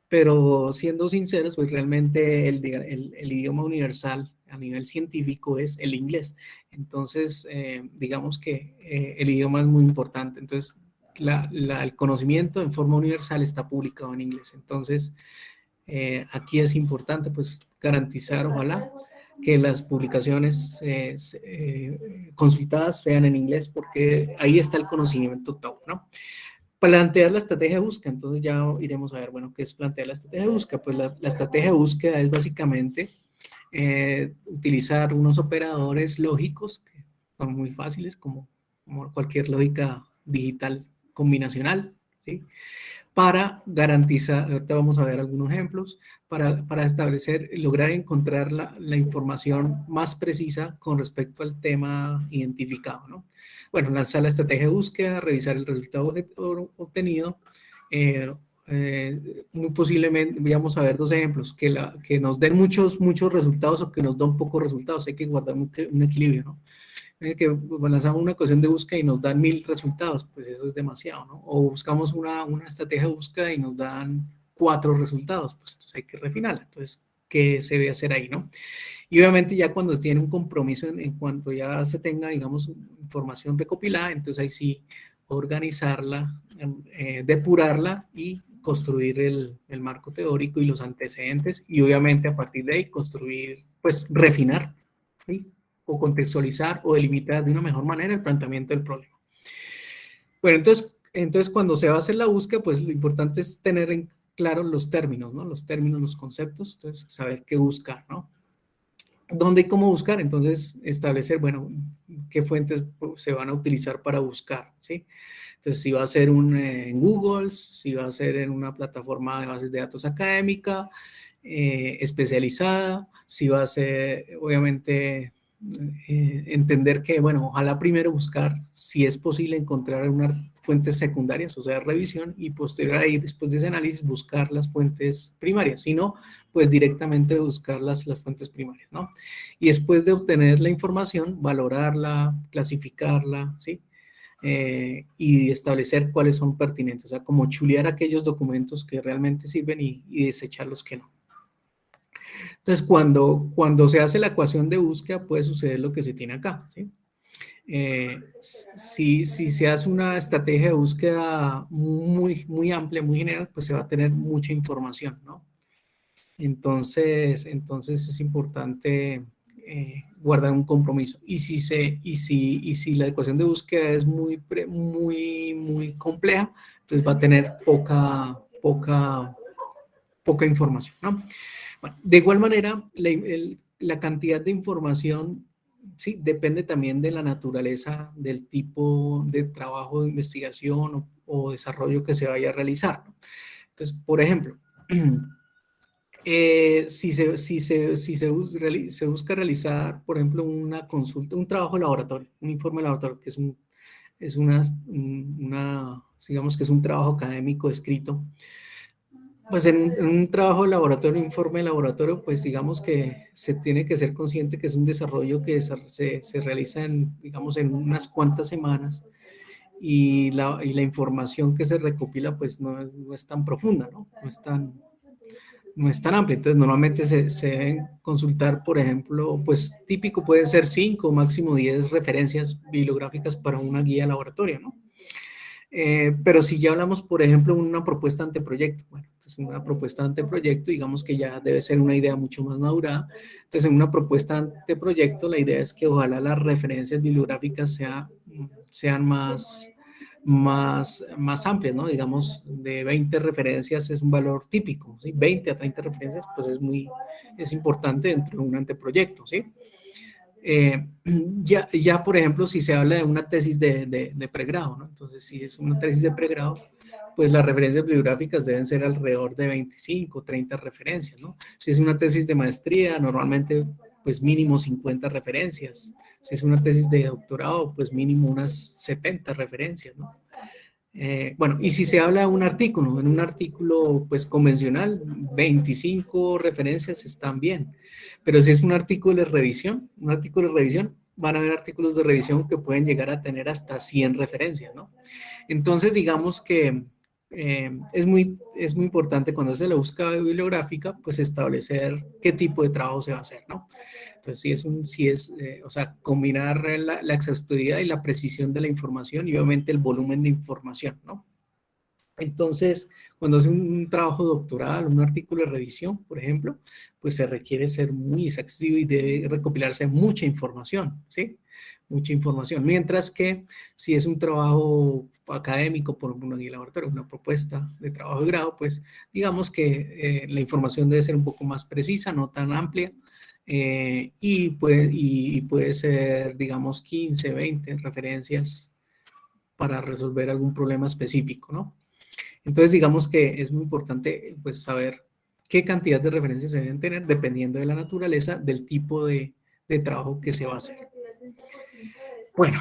Pero siendo sinceros, pues realmente el idioma universal a nivel científico es el inglés. Entonces, digamos que el idioma es muy importante. Entonces, el conocimiento en forma universal está publicado en inglés. Entonces, aquí es importante pues garantizar, ojalá, que las publicaciones consultadas sean en inglés, porque ahí está el conocimiento top, ¿no? Plantear la estrategia de búsqueda, entonces ya iremos a ver, bueno, ¿qué es plantear la estrategia de búsqueda? Pues la estrategia de búsqueda es básicamente utilizar unos operadores lógicos que son muy fáciles, como cualquier lógica digital combinacional, ¿sí? Para garantizar, ahorita vamos a ver algunos ejemplos, para establecer, lograr encontrar la información más precisa con respecto al tema identificado, ¿no? Bueno, lanzar la estrategia de búsqueda, revisar el resultado obtenido, muy posiblemente, vamos a ver dos ejemplos, que nos den muchos resultados o que nos den pocos resultados, hay que guardar un equilibrio, ¿no? Que lanzamos una ecuación de búsqueda y nos dan 1000 resultados, pues eso es demasiado, ¿no? O buscamos una estrategia de búsqueda y nos dan 4 resultados, pues entonces hay que refinarla. Entonces, ¿qué se debe hacer ahí, no? Y obviamente ya cuando tiene un compromiso en cuanto ya se tenga, digamos, información recopilada, entonces ahí sí organizarla, depurarla y construir el marco teórico y los antecedentes y obviamente a partir de ahí construir, pues refinar, ¿sí? O contextualizar o delimitar de una mejor manera el planteamiento del problema. Bueno, entonces cuando se va a hacer la búsqueda, pues lo importante es tener en claro los términos, ¿no? Los términos, los conceptos, entonces saber qué buscar, ¿no? ¿Dónde y cómo buscar? Entonces establecer, bueno, qué fuentes se van a utilizar para buscar, ¿sí? Entonces, si va a ser en Google, si va a ser en una plataforma de bases de datos académica, especializada, si va a ser, obviamente, entender que, bueno, ojalá primero buscar si es posible encontrar unas fuentes secundarias, o sea, revisión, y posterior ahí, después de ese análisis, buscar las fuentes primarias, si no, pues directamente buscar las fuentes primarias, ¿no? Y después de obtener la información, valorarla, clasificarla, ¿sí? y establecer cuáles son pertinentes, o sea, como chulear aquellos documentos que realmente sirven y desechar los que no. Entonces, cuando se hace la ecuación de búsqueda, puede suceder lo que se tiene acá, ¿sí? Si se hace una estrategia de búsqueda muy amplia, muy general, pues se va a tener mucha información, ¿no? Entonces es importante guardar un compromiso. Y si la ecuación de búsqueda es muy compleja, entonces va a tener poca información, ¿no? Bueno, de igual manera, la cantidad de información, sí, depende también de la naturaleza del tipo de trabajo de investigación o desarrollo que se vaya a realizar, ¿no? Entonces, por ejemplo, se busca realizar, por ejemplo, una consulta, un trabajo de laboratorio, un informe de laboratorio, que digamos que es un trabajo académico escrito. Pues en un trabajo de laboratorio, un informe de laboratorio, pues digamos que se tiene que ser consciente que es un desarrollo que se realiza digamos, en unas cuantas semanas y la información que se recopila pues no es tan profunda, ¿no? No es tan amplia. Entonces, normalmente se deben consultar, por ejemplo, pues típico pueden ser 5 o máximo 10 referencias bibliográficas para una guía de laboratorio, ¿no? Pero si ya hablamos, por ejemplo, de una propuesta anteproyecto, bueno, entonces una propuesta anteproyecto, digamos que ya debe ser una idea mucho más madurada. Entonces, en una propuesta anteproyecto, la idea es que ojalá las referencias bibliográficas sean más amplias, ¿no? Digamos, de 20 referencias es un valor típico, ¿sí? 20 a 30 referencias, pues es importante dentro de un anteproyecto, ¿sí? Por ejemplo, si se habla de una tesis de pregrado, ¿no? Entonces, si es una tesis de pregrado, pues las referencias bibliográficas deben ser alrededor de 25, 30 referencias, ¿no? Si es una tesis de maestría, normalmente, pues mínimo 50 referencias. Si es una tesis de doctorado, pues mínimo unas 70 referencias, ¿no? Bueno, y si se habla de un artículo, en un artículo pues convencional, 25 referencias están bien, pero si es un artículo de revisión, van a haber artículos de revisión que pueden llegar a tener hasta 100 referencias, ¿no? Entonces, digamos que es muy importante cuando se la búsqueda bibliográfica, pues establecer qué tipo de trabajo se va a hacer, ¿no? Entonces, o sea, combinar la exhaustividad y la precisión de la información y obviamente el volumen de información, ¿no? Entonces, cuando hace un trabajo doctoral, un artículo de revisión, por ejemplo, pues se requiere ser muy exhaustivo y debe recopilarse mucha información, ¿sí? Mucha información. Mientras que si es un trabajo académico, por ejemplo, una guía de laboratorio, una propuesta de trabajo de grado, pues digamos que la información debe ser un poco más precisa, no tan amplia, y puede ser, digamos, 15, 20 referencias para resolver algún problema específico, ¿no? Entonces, digamos que es muy importante pues, saber qué cantidad de referencias se deben tener dependiendo de la naturaleza del tipo de trabajo que se va a hacer. Bueno,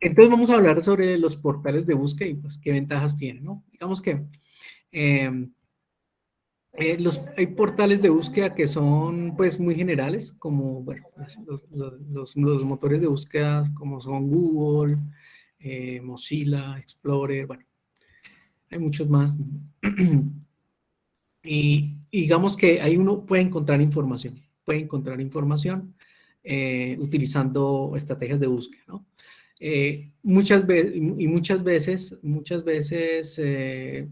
entonces vamos a hablar sobre los portales de búsqueda y pues qué ventajas tienen, ¿no? Digamos que eh, hay portales de búsqueda que son pues muy generales, como bueno, los motores de búsqueda como son Google, Mozilla, Explorer, bueno, hay muchos más. Y digamos que ahí uno puede encontrar información utilizando estrategias de búsqueda, ¿no? Muchas veces,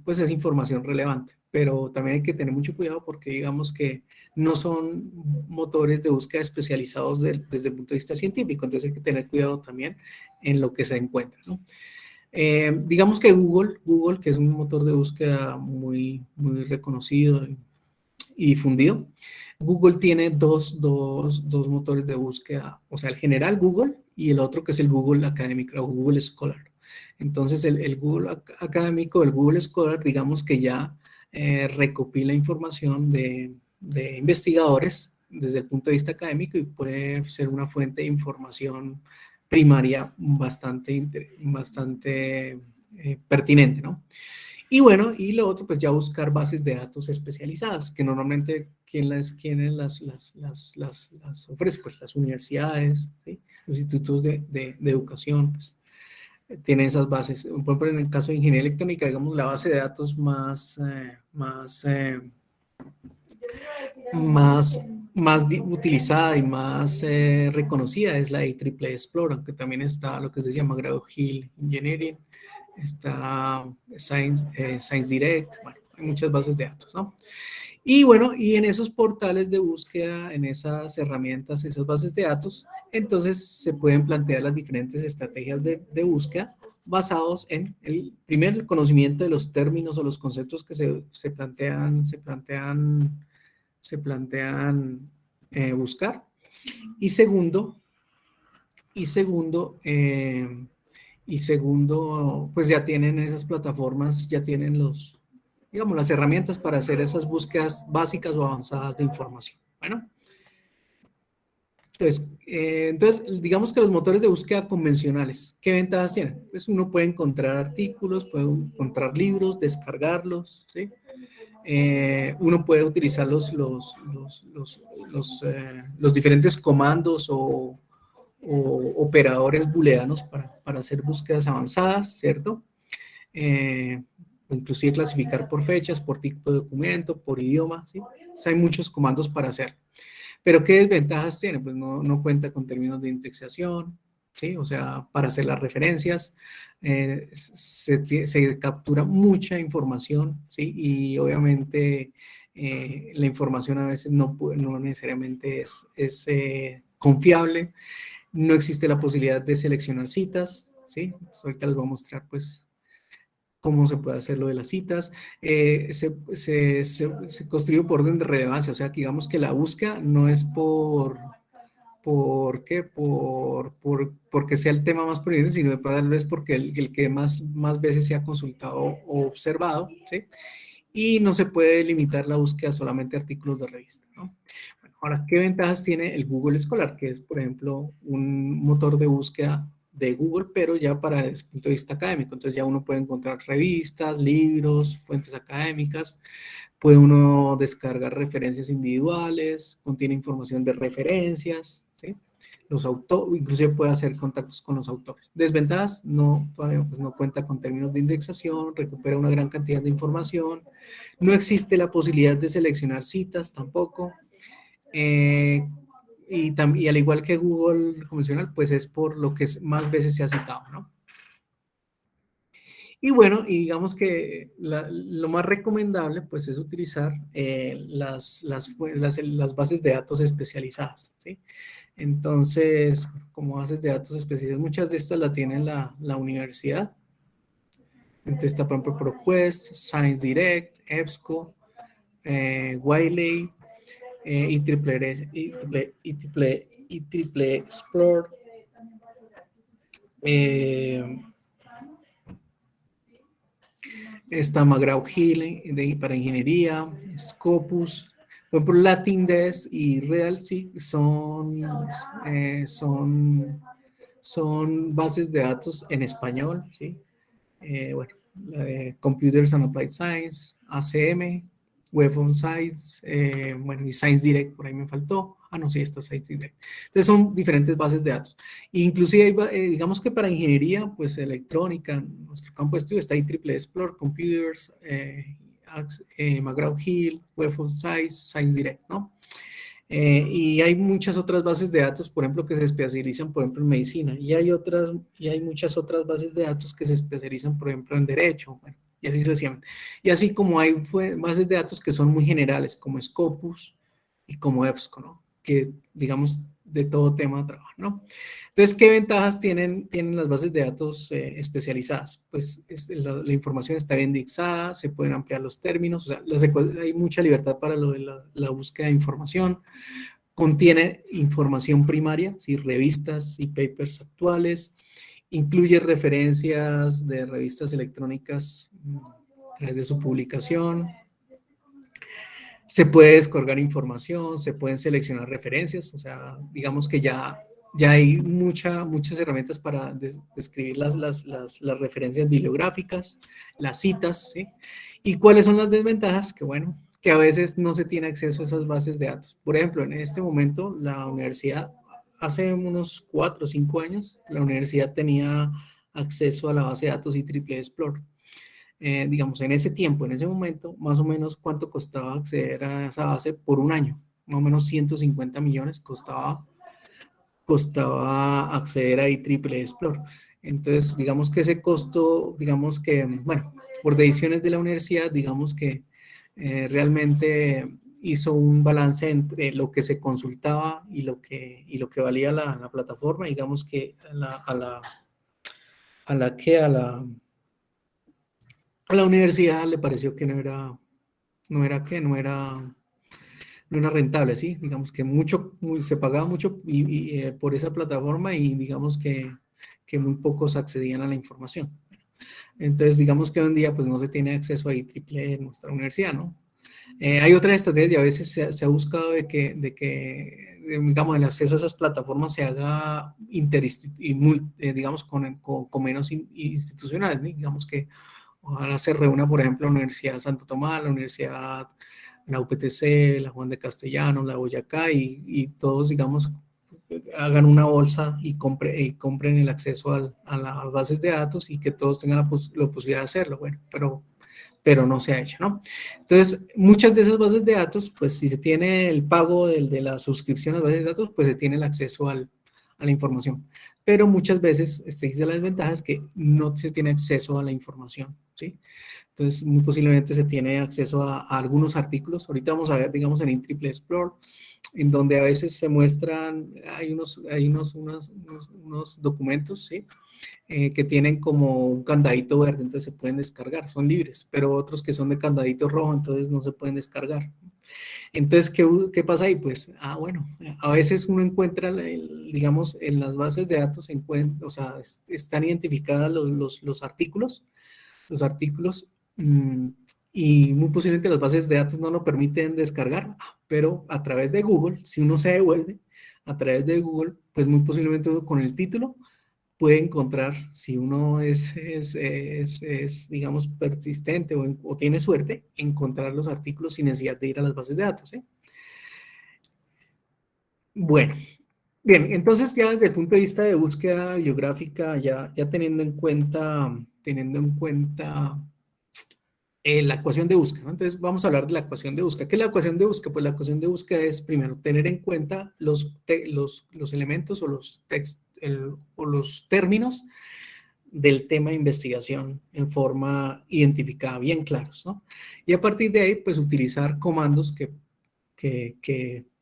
pues es información relevante, pero también hay que tener mucho cuidado porque digamos que no son motores de búsqueda especializados desde el punto de vista científico, entonces hay que tener cuidado también en lo que se encuentra, ¿no? Digamos que Google, que es un motor de búsqueda muy reconocido y difundido, Google tiene dos motores de búsqueda, o sea, el general Google y el otro que es el Google académico o Google Scholar. Entonces, el Google académico, el Google Scholar, digamos que ya recopila información de investigadores desde el punto de vista académico y puede ser una fuente de información primaria bastante pertinente, ¿no? Y bueno, y lo otro, pues ya buscar bases de datos especializadas, que normalmente quienes las ofrece, pues las universidades, ¿sí? Los institutos de educación, pues, tiene esas bases. Por ejemplo, en el caso de ingeniería electrónica, digamos, la base de datos más, utilizada y más reconocida es la IEEE Explorer, aunque también está lo que se llama McGraw-Hill Engineering, está Science Direct, bueno, hay muchas bases de datos, ¿no? Y bueno, y en esos portales de búsqueda, en esas herramientas, esas bases de datos, entonces se pueden plantear las diferentes estrategias de búsqueda basados en el primer conocimiento de los términos o los conceptos que se plantean buscar. Y segundo, y segundo, eh, pues ya tienen esas plataformas, ya tienen digamos, las herramientas para hacer esas búsquedas básicas o avanzadas de información. Bueno, entonces, digamos que los motores de búsqueda convencionales, ¿qué ventajas tienen? Pues uno puede encontrar artículos, puede encontrar libros, descargarlos, ¿sí? Uno puede utilizar los diferentes comandos o operadores booleanos para hacer búsquedas avanzadas, ¿cierto? Inclusive clasificar por fechas, por tipo de documento, por idioma, ¿sí? O sea, hay muchos comandos para hacer. Pero ¿qué desventajas tiene? Pues no cuenta con términos de indexación, ¿sí? O sea, para hacer las referencias, se captura mucha información, ¿sí? Y obviamente la información a veces no necesariamente es confiable. No existe la posibilidad de seleccionar citas, ¿sí? Entonces, ahorita les voy a mostrar, pues, cómo se puede hacer lo de las citas. Se construye por orden de relevancia, o sea, que digamos que la búsqueda no es ¿por qué? Porque sea el tema más prominente, sino tal vez porque el que más veces se ha consultado o observado, ¿sí? Y no se puede limitar la búsqueda solamente a artículos de revista, ¿no? Bueno, ahora, ¿qué ventajas tiene el Google Scholar? Que es, por ejemplo, un motor de búsqueda de Google, pero ya para el punto de vista académico. Entonces ya uno puede encontrar revistas, libros, fuentes académicas, puede uno descargar referencias individuales, contiene información de referencias, ¿sí? Los autores, inclusive puede hacer contactos con los autores. Desventajas, no, todavía pues no cuenta con términos de indexación, recupera una gran cantidad de información, no existe la posibilidad de seleccionar citas tampoco, y al igual que Google convencional, pues es por lo que más veces se ha citado, ¿no? Y bueno, y digamos que lo más recomendable pues es utilizar las bases de datos especializadas, ¿sí? Entonces, como bases de datos especializadas, muchas de estas la tiene la universidad. Entonces está, por ejemplo, ProQuest, Science Direct, EBSCO, Wiley, IEEE Explore, está McGraw-Hill para ingeniería, Scopus, por ejemplo, LatinDesk y RealSeek son bases de datos en español, ¿sí? Bueno, Computers and Applied Science, ACM, Web on Science, bueno, y Science Direct, por ahí me faltó. Ah, no, sí, está Science Direct. Entonces son diferentes bases de datos. Inclusive, digamos que para ingeniería, pues electrónica, nuestro campo de estudio está IEEE Explore, Computers, McGraw-Hill, Web on Science, Science Direct, ¿no? Y hay muchas otras bases de datos, por ejemplo, que se especializan, por ejemplo, en medicina. Y hay muchas otras bases de datos que se especializan, por ejemplo, en derecho. Bueno, y así sucesivamente. Y así como hay bases de datos que son muy generales, como Scopus y como EBSCO, ¿no? Que, digamos, de todo tema trabajan, ¿no? Entonces, ¿qué ventajas tienen las bases de datos especializadas? Pues la información está bien indexada, se pueden ampliar los términos, o sea, hay mucha libertad para lo de la búsqueda de información, contiene información primaria, ¿sí? Revistas y papers actuales, incluye referencias de revistas electrónicas a través de su publicación, se puede descargar información, se pueden seleccionar referencias, o sea, digamos que ya hay muchas herramientas para describir las referencias bibliográficas, las citas, ¿sí? ¿Y cuáles son las desventajas? Que bueno, que a veces no se tiene acceso a esas bases de datos. Por ejemplo, en este momento la universidad, hace unos 4 o 5 años, la universidad tenía acceso a la base de datos IEEE Explorer. Digamos, en ese tiempo, en ese momento, más o menos cuánto costaba acceder a esa base por un año. Más o menos 150 millones costaba acceder a IEEE Explorer. Entonces, digamos que ese costo, digamos que, bueno, por decisiones de la universidad, digamos que realmente hizo un balance entre lo que se consultaba y lo que valía la plataforma, digamos que a la universidad le pareció que no era rentable, ¿sí? Digamos que se pagaba mucho por esa plataforma y digamos que muy pocos accedían a la información. Entonces, digamos que hoy en día pues no se tiene acceso a IEEE en nuestra universidad, ¿no? Hay otras estrategias y a veces se ha buscado digamos, el acceso a esas plataformas se haga digamos, con menos institucionales, ¿no? Digamos que ojalá se reúna, por ejemplo, la Universidad de Santo Tomás, la Universidad, la UPTC, la Juan de Castellanos, la Boyacá, y todos, digamos, hagan una bolsa y compren el acceso a las bases de datos y que todos tengan la posibilidad de hacerlo. Bueno, pero no se ha hecho, ¿no? Entonces, muchas de esas bases de datos, pues si se tiene el pago de la suscripción a las bases de datos, pues se tiene el acceso a la información. Pero muchas veces se dice la desventaja es que no se tiene acceso a la información, ¿sí? Entonces, muy posiblemente se tiene acceso a algunos artículos. Ahorita vamos a ver, digamos, en IEEE Explore, en donde a veces se muestran, unos documentos, ¿sí? Que tienen como un candadito verde, entonces se pueden descargar, son libres, pero otros que son de candadito rojo, entonces no se pueden descargar. Entonces, ¿qué pasa ahí? Pues, bueno, a veces uno encuentra, digamos, en las bases de datos, o sea, están identificadas los artículos, mm, y muy posiblemente las bases de datos no lo permiten descargar, pero a través de Google, si uno se devuelve, a través de Google, pues muy posiblemente uno con el título puede encontrar, si uno digamos, persistente o tiene suerte, encontrar los artículos sin necesidad de ir a las bases de datos, ¿sí? Bueno, bien, entonces ya desde el punto de vista de búsqueda bibliográfica, ya teniendo en cuenta la ecuación de búsqueda, ¿no? Entonces vamos a hablar de la ecuación de búsqueda. ¿Qué es la ecuación de búsqueda? Pues la ecuación de búsqueda es, primero, tener en cuenta los elementos o los términos del tema de investigación en forma identificada, bien claros, ¿no? Y a partir de ahí, pues utilizar comandos que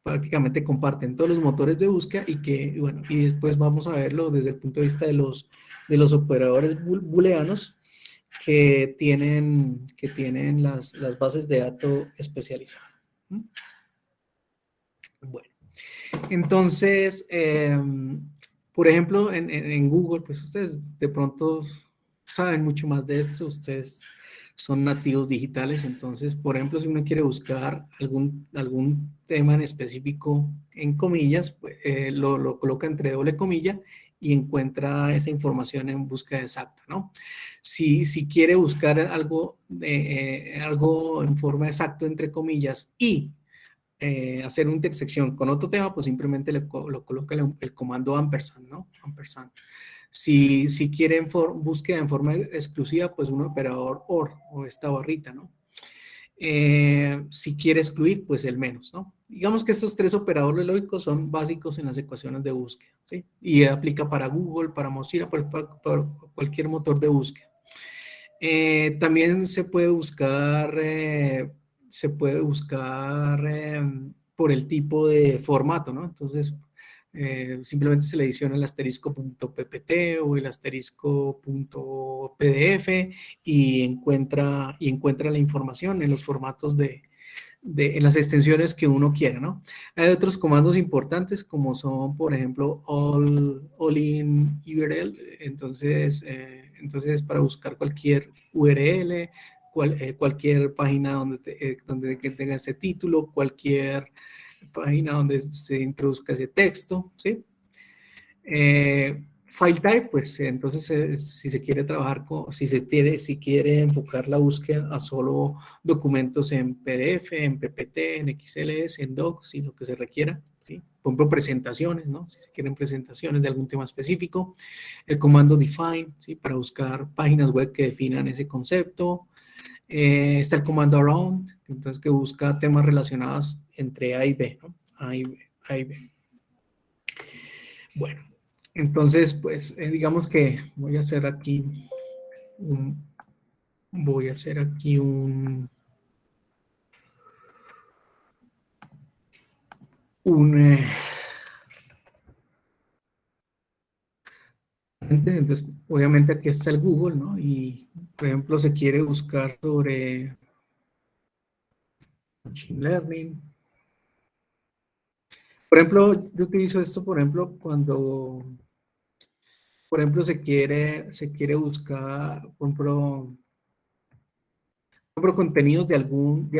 prácticamente comparten todos los motores de búsqueda bueno, y después vamos a verlo desde el punto de vista de los operadores booleanos que tienen las bases de datos especializadas. Bueno, entonces, por ejemplo, en Google, pues ustedes de pronto saben mucho más de esto, ustedes son nativos digitales, entonces, por ejemplo, si uno quiere buscar algún tema en específico en comillas, pues, lo coloca entre doble comilla y encuentra esa información en búsqueda exacta, ¿no? Si quiere buscar algo en forma exacta entre comillas y hacer una intersección con otro tema, pues simplemente lo coloca el comando ampersand, ¿no? Ampersand. Si quieren búsqueda en forma exclusiva, pues un operador OR o esta barrita, ¿no? Si quiere excluir, pues el menos, ¿no? Digamos que estos tres operadores lógicos son básicos en las ecuaciones de búsqueda, ¿sí? Y aplica para Google, para Mozilla, para cualquier motor de búsqueda. También se puede buscar por el tipo de formato, ¿no? Entonces, simplemente se le adiciona el asterisco.ppt o el asterisco.pdf y encuentra la información en los formatos en las extensiones que uno quiera, ¿no? Hay otros comandos importantes como son, por ejemplo, all in URL, entonces para buscar cualquier URL, cualquier página donde tenga ese título, cualquier página donde se introduzca ese texto, ¿sí? File type, pues entonces si se quiere trabajar si quiere enfocar la búsqueda a solo documentos en PDF, en PPT, en XLS, en Docs y lo que se requiera, ¿sí? por ejemplo, presentaciones, ¿no? Si se quieren presentaciones de algún tema específico. El comando define, ¿sí? Para buscar páginas web que definan ese concepto. Está el comando around, entonces que busca temas relacionados entre A y B, ¿no? A y B, A y B. Bueno, entonces, pues, digamos que voy a hacer aquí un, voy a hacer aquí un entonces, obviamente aquí está el Google, ¿no? Y, por ejemplo, se quiere buscar sobre Machine Learning. Por ejemplo, yo utilizo esto, por ejemplo, cuando, por ejemplo, se quiere buscar, por ejemplo, contenidos de algún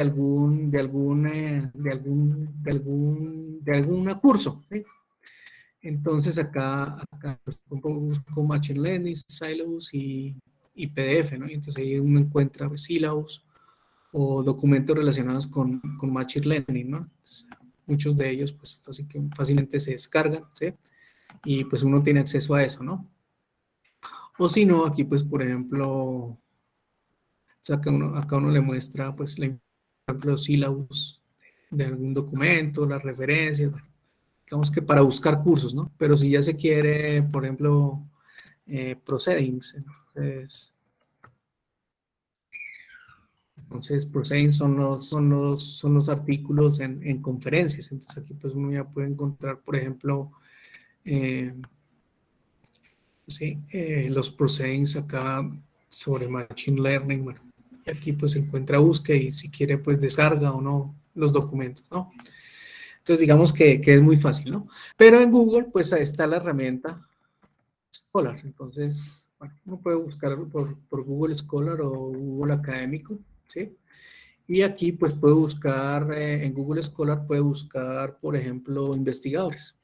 curso, ¿sí? Entonces acá pues, busco Machine Learning, Syllabus y PDF, ¿no? Y entonces ahí uno encuentra pues, Syllabus o documentos relacionados con Machine Learning, ¿no? Entonces, muchos de ellos pues fácilmente se descargan, ¿sí? Y pues uno tiene acceso a eso, ¿no? O si no, aquí pues por ejemplo, acá uno le muestra pues por ejemplo, los sílabus de algún documento, las referencias, bueno, digamos que para buscar cursos, ¿no? Pero si ya se quiere, por ejemplo, proceedings, entonces proceedings son los artículos en conferencias, entonces aquí pues uno ya puede encontrar, por ejemplo, eh, sí, los proceedings acá sobre Machine Learning, bueno, y aquí pues se encuentra búsqueda y si quiere pues descarga o no los documentos, ¿no? Entonces digamos que es muy fácil, ¿no? Pero en Google pues ahí está la herramienta Scholar, entonces, bueno, uno puede buscar por Google Scholar o Google Académico, ¿sí? Y aquí pues puede buscar, en Google Scholar puede buscar, por ejemplo, investigadores.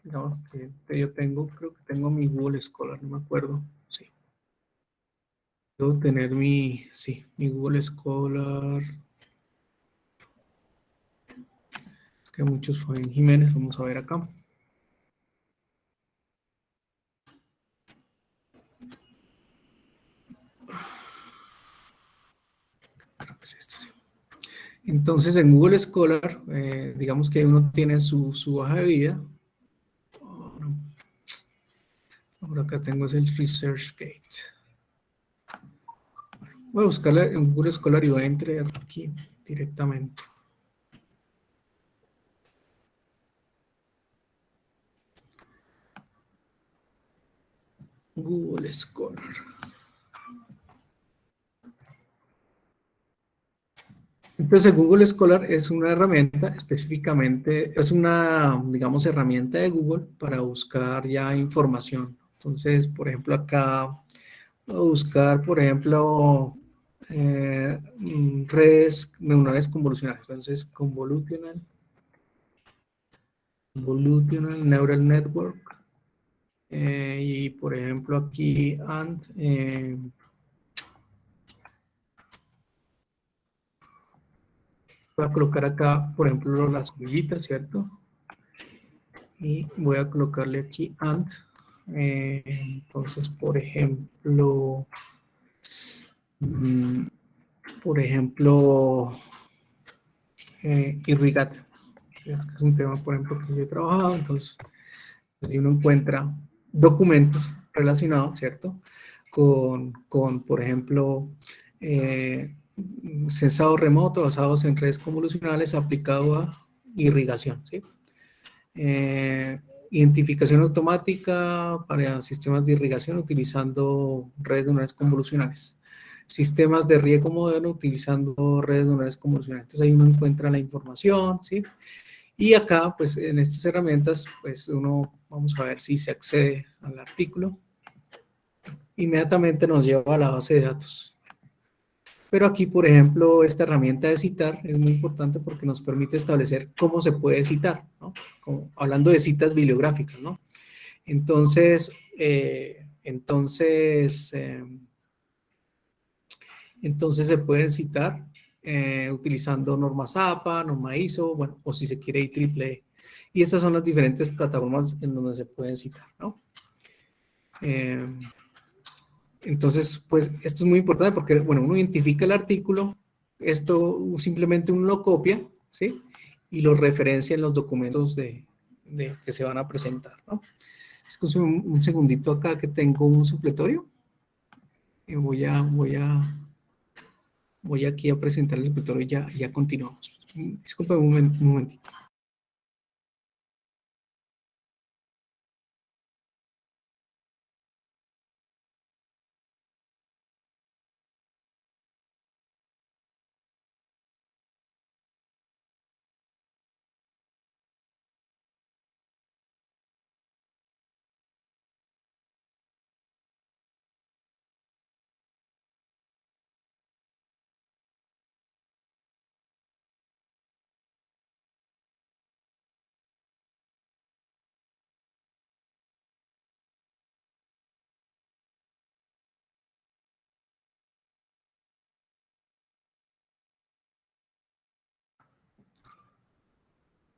Digamos que yo creo que tengo mi Google Scholar, no me acuerdo, sí. Debo tener mi Google Scholar, es que muchos fue en Jiménez, vamos a ver acá. Creo que es esto, sí. Entonces en Google Scholar, digamos que uno tiene su hoja de vida. Oh, no. Ahora acá tengo es el ResearchGate. Voy a buscarla en Google Scholar y voy a entrar aquí directamente. Google Scholar. Entonces, Google Scholar es una herramienta específicamente, es una, digamos, herramienta de Google para buscar ya información. Entonces, por ejemplo, acá voy a buscar, por ejemplo, redes neuronales convolucionales. Entonces, convolutional neural network. Y, por ejemplo, aquí, voy a colocar acá, por ejemplo, las huellitas, ¿cierto? Y voy a colocarle aquí entonces, por ejemplo, mm, irrigar. Es un tema, por ejemplo, que yo he trabajado, entonces, si uno encuentra documentos relacionados, ¿cierto? Por ejemplo, sensado remoto basados en redes convolucionales aplicado a irrigación, ¿sí? Identificación automática para sistemas de irrigación utilizando redes neuronales convolucionales. Sistemas de riego moderno utilizando redes neuronales convolucionales. Entonces ahí uno encuentra la información, ¿sí? Y acá, pues en estas herramientas, pues vamos a ver si se accede al artículo. Inmediatamente nos lleva a la base de datos. Pero aquí, por ejemplo, esta herramienta de citar es muy importante porque nos permite establecer cómo se puede citar, ¿no? Hablando de citas bibliográficas, ¿no? Entonces, entonces se pueden citar utilizando normas APA, norma ISO, bueno, o si se quiere IEEE. Y estas son las diferentes plataformas en donde se pueden citar, ¿no? Entonces, pues esto es muy importante porque, bueno, uno identifica el artículo, esto simplemente uno lo copia, ¿sí? Y lo referencia en los documentos que se van a presentar, ¿no? Es un segundito acá que tengo un supletorio. Y voy aquí a presentar el supletorio y ya continuamos. Disculpa un momentito.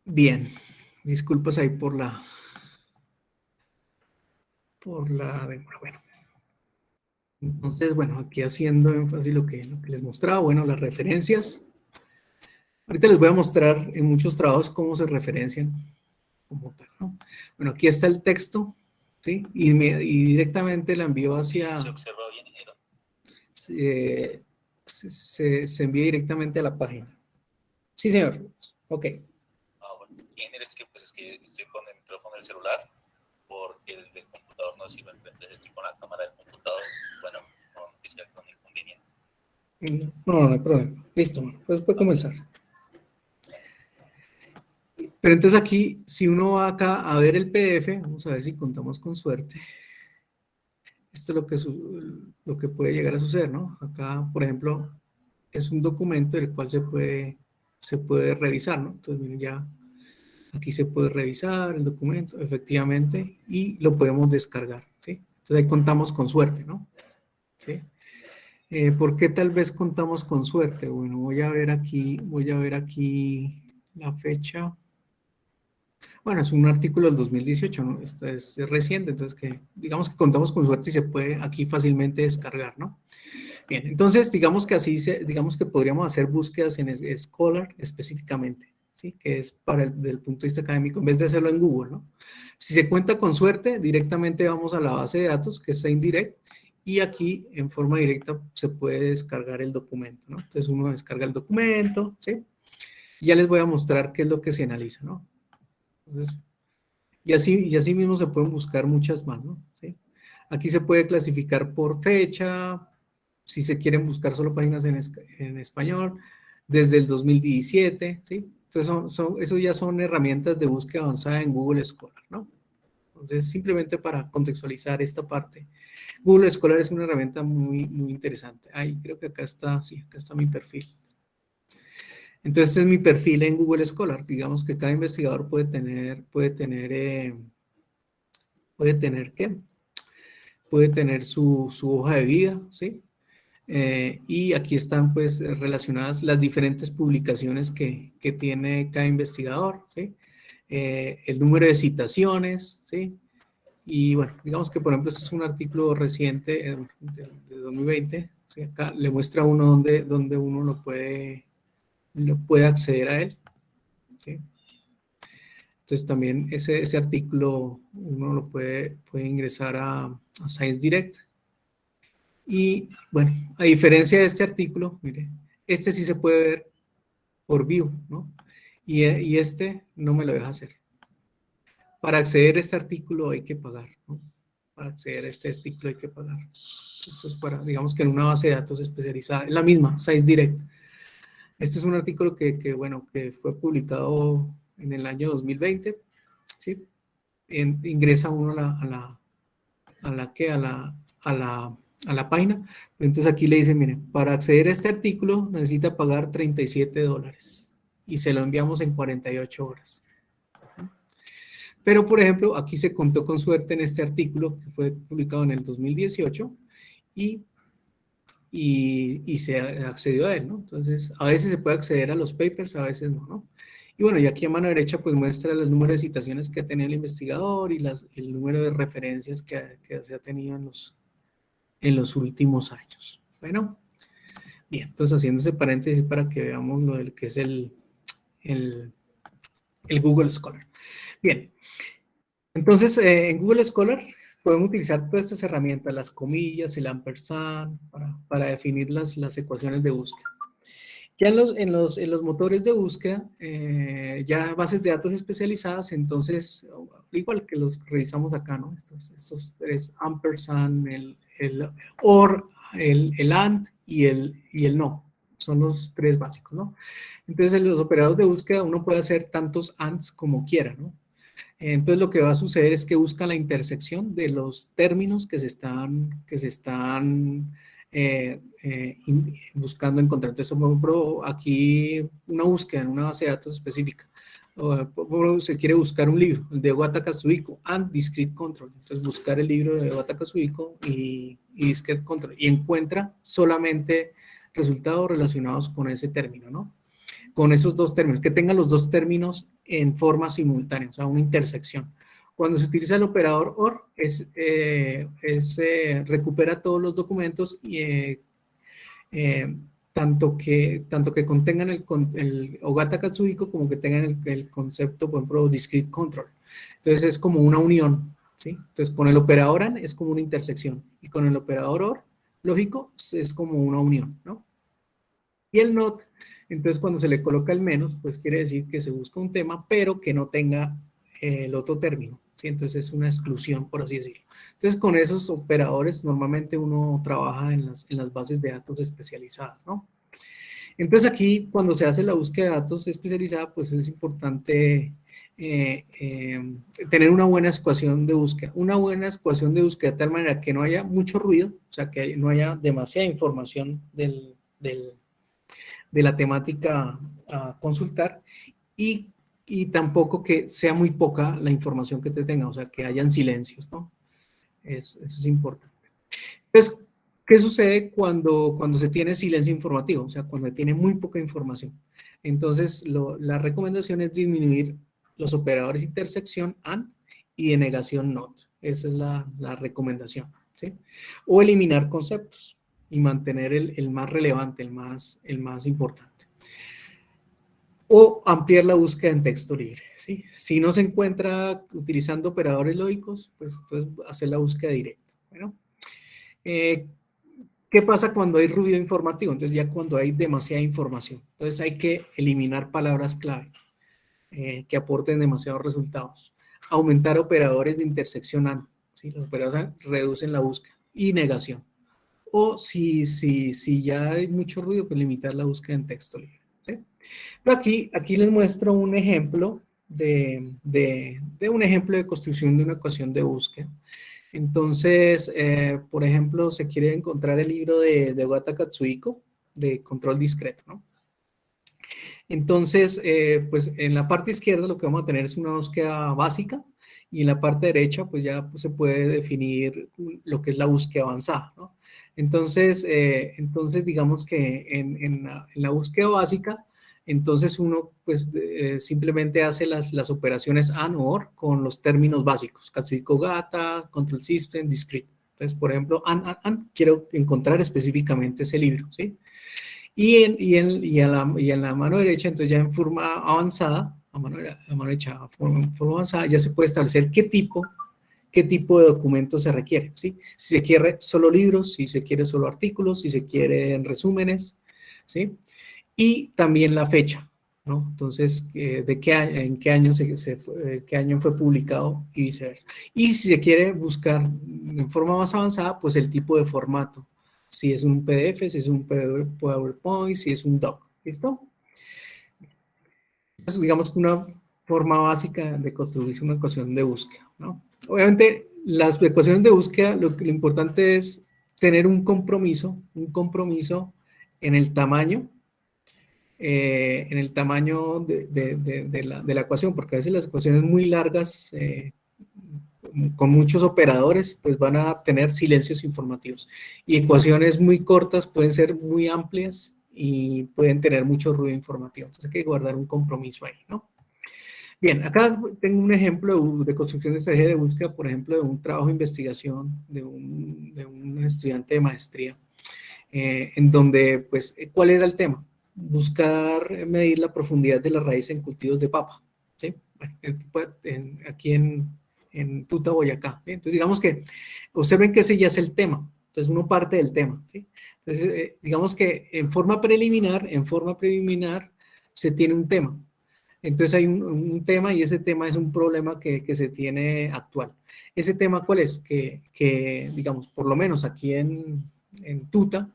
Bien, disculpas ahí por la demora. Bueno, entonces, bueno, aquí haciendo énfasis lo que les mostraba, bueno, las referencias. Ahorita les voy a mostrar en muchos trabajos cómo se referencian como tal, ¿no? Bueno, aquí está el texto, ¿sí? Y directamente la envío hacia... ¿Se observa bien, ingeniero? Se envía directamente a la página. Sí, señor. Ok. Bueno, ingeniero, es que estoy con el micrófono del celular porque el del computador no sirve, entonces estoy con la cámara del computador. Bueno, no sé si hay algún inconveniente. No hay problema. Listo, pues puede comenzar. Pero entonces aquí, si uno va acá a ver el PDF, vamos a ver si contamos con suerte. Esto es lo que puede llegar a suceder, ¿no? Acá, por ejemplo, es un documento el cual se puede revisar, ¿no? Entonces, miren, ya aquí se puede revisar el documento, efectivamente, y lo podemos descargar, ¿sí? Entonces ahí contamos con suerte, ¿no? ¿Sí? ¿Por qué tal vez contamos con suerte? Bueno, voy a ver aquí la fecha. Bueno, es un artículo del 2018, ¿no? Esta es reciente, entonces digamos que contamos con suerte y se puede aquí fácilmente descargar, ¿no? Bien, entonces digamos que digamos que podríamos hacer búsquedas en Scholar específicamente, ¿sí? Que es del punto de vista académico, en vez de hacerlo en Google, ¿no? Si se cuenta con suerte, directamente vamos a la base de datos, que es Indirect, y aquí en forma directa se puede descargar el documento, ¿no? Entonces uno descarga el documento, ¿sí? Y ya les voy a mostrar qué es lo que se analiza, ¿no? Entonces, y así mismo se pueden buscar muchas más, ¿no? ¿Sí? Aquí se puede clasificar por fecha, si se quieren buscar solo páginas en español, desde el 2017, ¿sí? Entonces, eso ya son herramientas de búsqueda avanzada en Google Scholar, ¿no? Entonces, simplemente para contextualizar esta parte, Google Scholar es una herramienta muy, muy interesante. Ahí creo que acá está, sí, acá está mi perfil. Entonces, este es mi perfil en Google Scholar. Digamos que cada investigador ¿qué? Puede tener su hoja de vida, ¿sí? Y aquí están pues relacionadas las diferentes publicaciones que tiene cada investigador, ¿sí? El número de citaciones, ¿sí? Y bueno, digamos que por ejemplo este es un artículo reciente de 2020, ¿sí? Acá le muestra a uno donde uno lo puede acceder a él, ¿sí? Entonces también ese artículo uno lo puede ingresar a Science Direct. Y bueno, a diferencia de este artículo, mire, este sí se puede ver por view, ¿no? Y este no me lo deja hacer. Para acceder a este artículo hay que pagar, ¿no? Para acceder a este artículo hay que pagar. Esto es para, digamos que en una base de datos especializada, es la misma, Science Direct. Este es un artículo bueno, que fue publicado en el año 2020, ¿sí? Ingresa uno a la página. Entonces aquí le dicen, miren, para acceder a este artículo necesita pagar $37 y se lo enviamos en 48 horas. Pero, por ejemplo, aquí se contó con suerte en este artículo que fue publicado en el 2018 y se accedió a él, ¿no? Entonces, a veces se puede acceder a los papers, a veces no, ¿no? Y bueno, y aquí a mano derecha pues muestra el número de citaciones que ha tenido el investigador y el número de referencias que se ha tenido en los últimos años. Bueno, bien, entonces haciendo ese paréntesis para que veamos lo del que es el Google Scholar. Bien, entonces en Google Scholar podemos utilizar todas estas herramientas, las comillas, el ampersand, para definir las ecuaciones de búsqueda. Ya en los motores de búsqueda, ya bases de datos especializadas, entonces, igual que los que revisamos acá, ¿no? Estos tres, ampersand, el OR, el AND y el NO, son los tres básicos, ¿no? Entonces, en los operadores de búsqueda uno puede hacer tantos ANDs como quiera, ¿no? Entonces lo que va a suceder es que busca la intersección de los términos que se están buscando encontrar. Entonces, por ejemplo, aquí una búsqueda en una base de datos específica. Se quiere buscar un libro, el de Wata Kazuhiko, and Discrete Control. Entonces, buscar el libro de Wata Kazuhiko y Discrete Control. Y encuentra solamente resultados relacionados con ese término, ¿no? Con esos dos términos, que tengan los dos términos en forma simultánea, o sea, una intersección. Cuando se utiliza el operador OR, recupera todos los documentos y tanto que contengan el Ogata Katsuhiko como que tengan el concepto, por ejemplo, discrete control. Entonces es como una unión, ¿sí? Entonces con el operador AND es como una intersección y con el operador OR, lógico, es como una unión, ¿no? Y el not, entonces cuando se le coloca el menos, pues quiere decir que se busca un tema, pero que no tenga el otro término, ¿sí? Entonces es una exclusión, por así decirlo. Entonces con esos operadores normalmente uno trabaja en las bases de datos especializadas, ¿no? Entonces aquí cuando se hace la búsqueda de datos especializada, pues es importante tener una buena ecuación de búsqueda. Una buena ecuación de búsqueda de tal manera que no haya mucho ruido, o sea, que no haya demasiada información de la temática a consultar y tampoco que sea muy poca la información que te tenga, o sea, que hayan silencios, ¿no? Eso es importante. Entonces, ¿qué sucede cuando se tiene silencio informativo? O sea, cuando se tiene muy poca información. Entonces, la recomendación es disminuir los operadores de intersección AND y de negación NOT. Esa es la recomendación, ¿sí? O eliminar conceptos y mantener el más relevante, el más importante. O ampliar la búsqueda en texto libre, ¿sí? Si no se encuentra utilizando operadores lógicos, pues entonces hacer la búsqueda directa. Bueno, ¿qué pasa cuando hay ruido informativo? Entonces ya cuando hay demasiada información. Entonces hay que eliminar palabras clave que aporten demasiados resultados. Aumentar operadores de intersección AND, ¿sí? Los operadores reducen la búsqueda. Y negación. O si ya hay mucho ruido, pues limitar la búsqueda en texto libre, ¿sí? Pero aquí les muestro un ejemplo de un ejemplo de construcción de una ecuación de búsqueda. Entonces, por ejemplo, se quiere encontrar el libro de Wata Katsuhiko, de control discreto, ¿no? Entonces, pues en la parte izquierda lo que vamos a tener es una búsqueda básica y en la parte derecha pues ya pues, se puede definir lo que es la búsqueda avanzada, ¿no? Entonces, digamos que en la búsqueda básica, entonces uno pues simplemente hace las operaciones AND o OR con los términos básicos, Katsuhiko Gata, Control System, Discrete. Entonces, por ejemplo, AND, quiero encontrar específicamente ese libro, ¿sí? Y en la mano derecha, entonces ya en forma avanzada, a mano derecha, forma avanzada, ya se puede establecer qué tipo de documento se requiere, ¿sí? Si se quiere solo libros, si se quiere solo artículos, si se quieren resúmenes, ¿sí? Y también la fecha, ¿no? Entonces, en qué año qué año fue publicado y viceversa. Y si se quiere buscar en forma más avanzada, pues el tipo de formato. Si es un PDF, si es un PowerPoint, si es un doc. ¿Listo? Eso, digamos que una forma básica de construir una ecuación de búsqueda, ¿no? Obviamente, las ecuaciones de búsqueda, lo importante es tener un compromiso en el tamaño de la ecuación, porque a veces las ecuaciones muy largas, con muchos operadores, pues van a tener silencios informativos. Y ecuaciones muy cortas pueden ser muy amplias y pueden tener mucho ruido informativo. Entonces hay que guardar un compromiso ahí, ¿no? Bien, acá tengo un ejemplo de construcción de estrategia de búsqueda, por ejemplo, de un trabajo de investigación de un estudiante de maestría, en donde, pues, ¿cuál era el tema? Buscar medir la profundidad de la raíz en cultivos de papa, ¿sí? Bueno, aquí en Tuta, Boyacá, ¿sí? Entonces, digamos que, observen que ese ya es el tema, entonces uno parte del tema, ¿sí? Entonces, digamos que en forma preliminar, se tiene un tema. Entonces hay un tema y ese tema es un problema que se tiene actual. ¿Ese tema cuál es? Digamos, por lo menos aquí en Tuta,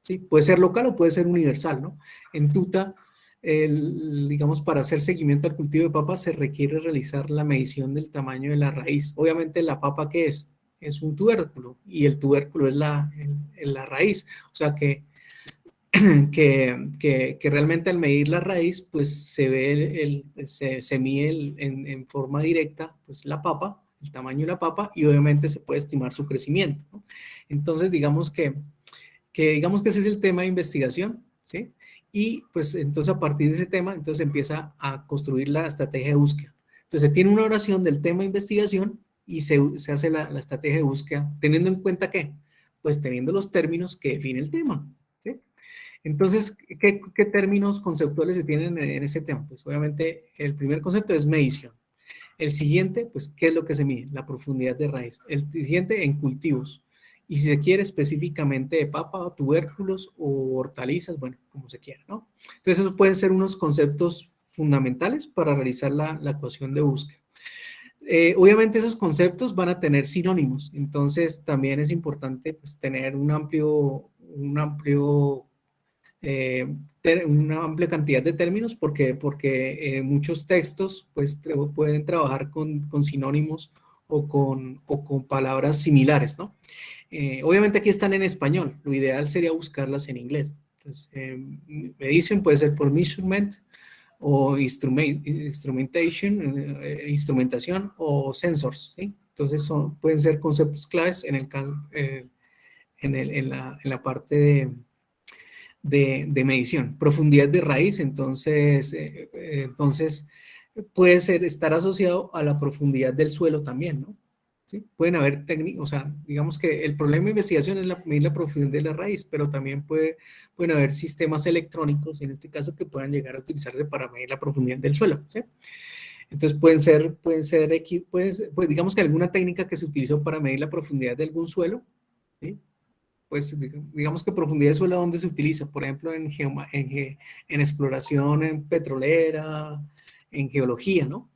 ¿sí? Puede ser local o puede ser universal, ¿no? En Tuta, digamos, para hacer seguimiento al cultivo de papa se requiere realizar la medición del tamaño de la raíz. Obviamente la papa, ¿qué es? Es un tubérculo y el tubérculo es la raíz. O sea que realmente al medir la raíz, pues se ve se mide en forma directa pues la papa, el tamaño de la papa, y obviamente se puede estimar su crecimiento, ¿no? Entonces, digamos que ese es el tema de investigación, ¿sí? Y pues entonces a partir de ese tema, entonces empieza a construir la estrategia de búsqueda. Entonces se tiene una oración del tema de investigación y se hace la estrategia de búsqueda, teniendo en cuenta ¿qué? Pues teniendo los términos que define el tema, ¿sí? Entonces, ¿qué términos conceptuales se tienen en ese tema? Pues obviamente el primer concepto es medición. El siguiente, pues, ¿qué es lo que se mide? La profundidad de raíz. El siguiente, en cultivos. Y si se quiere específicamente de papa, tubérculos o hortalizas, bueno, como se quiera, ¿no? Entonces, esos pueden ser unos conceptos fundamentales para realizar la ecuación de búsqueda. Obviamente esos conceptos van a tener sinónimos, entonces también es importante pues, tener una amplia cantidad de términos porque muchos textos pues, pueden trabajar con sinónimos o con palabras similares, ¿no? Obviamente aquí están en español, lo ideal sería buscarlas en inglés. Entonces, medition puede ser por measurement o instrumentación o sensors, ¿sí? Entonces pueden ser conceptos claves en la parte de medición. Profundidad de raíz, entonces puede estar asociado a la profundidad del suelo también, ¿no? ¿Sí? Pueden haber técnicas, o sea, digamos que el problema de investigación es medir la profundidad de la raíz, pero también pueden haber sistemas electrónicos, en este caso, que puedan llegar a utilizarse para medir la profundidad del suelo, ¿sí? Entonces pues digamos que alguna técnica que se utilizó para medir la profundidad de algún suelo, ¿sí? Pues digamos que profundidad de suelo, ¿dónde se utiliza? Por ejemplo, en exploración en petrolera, en geología, ¿no?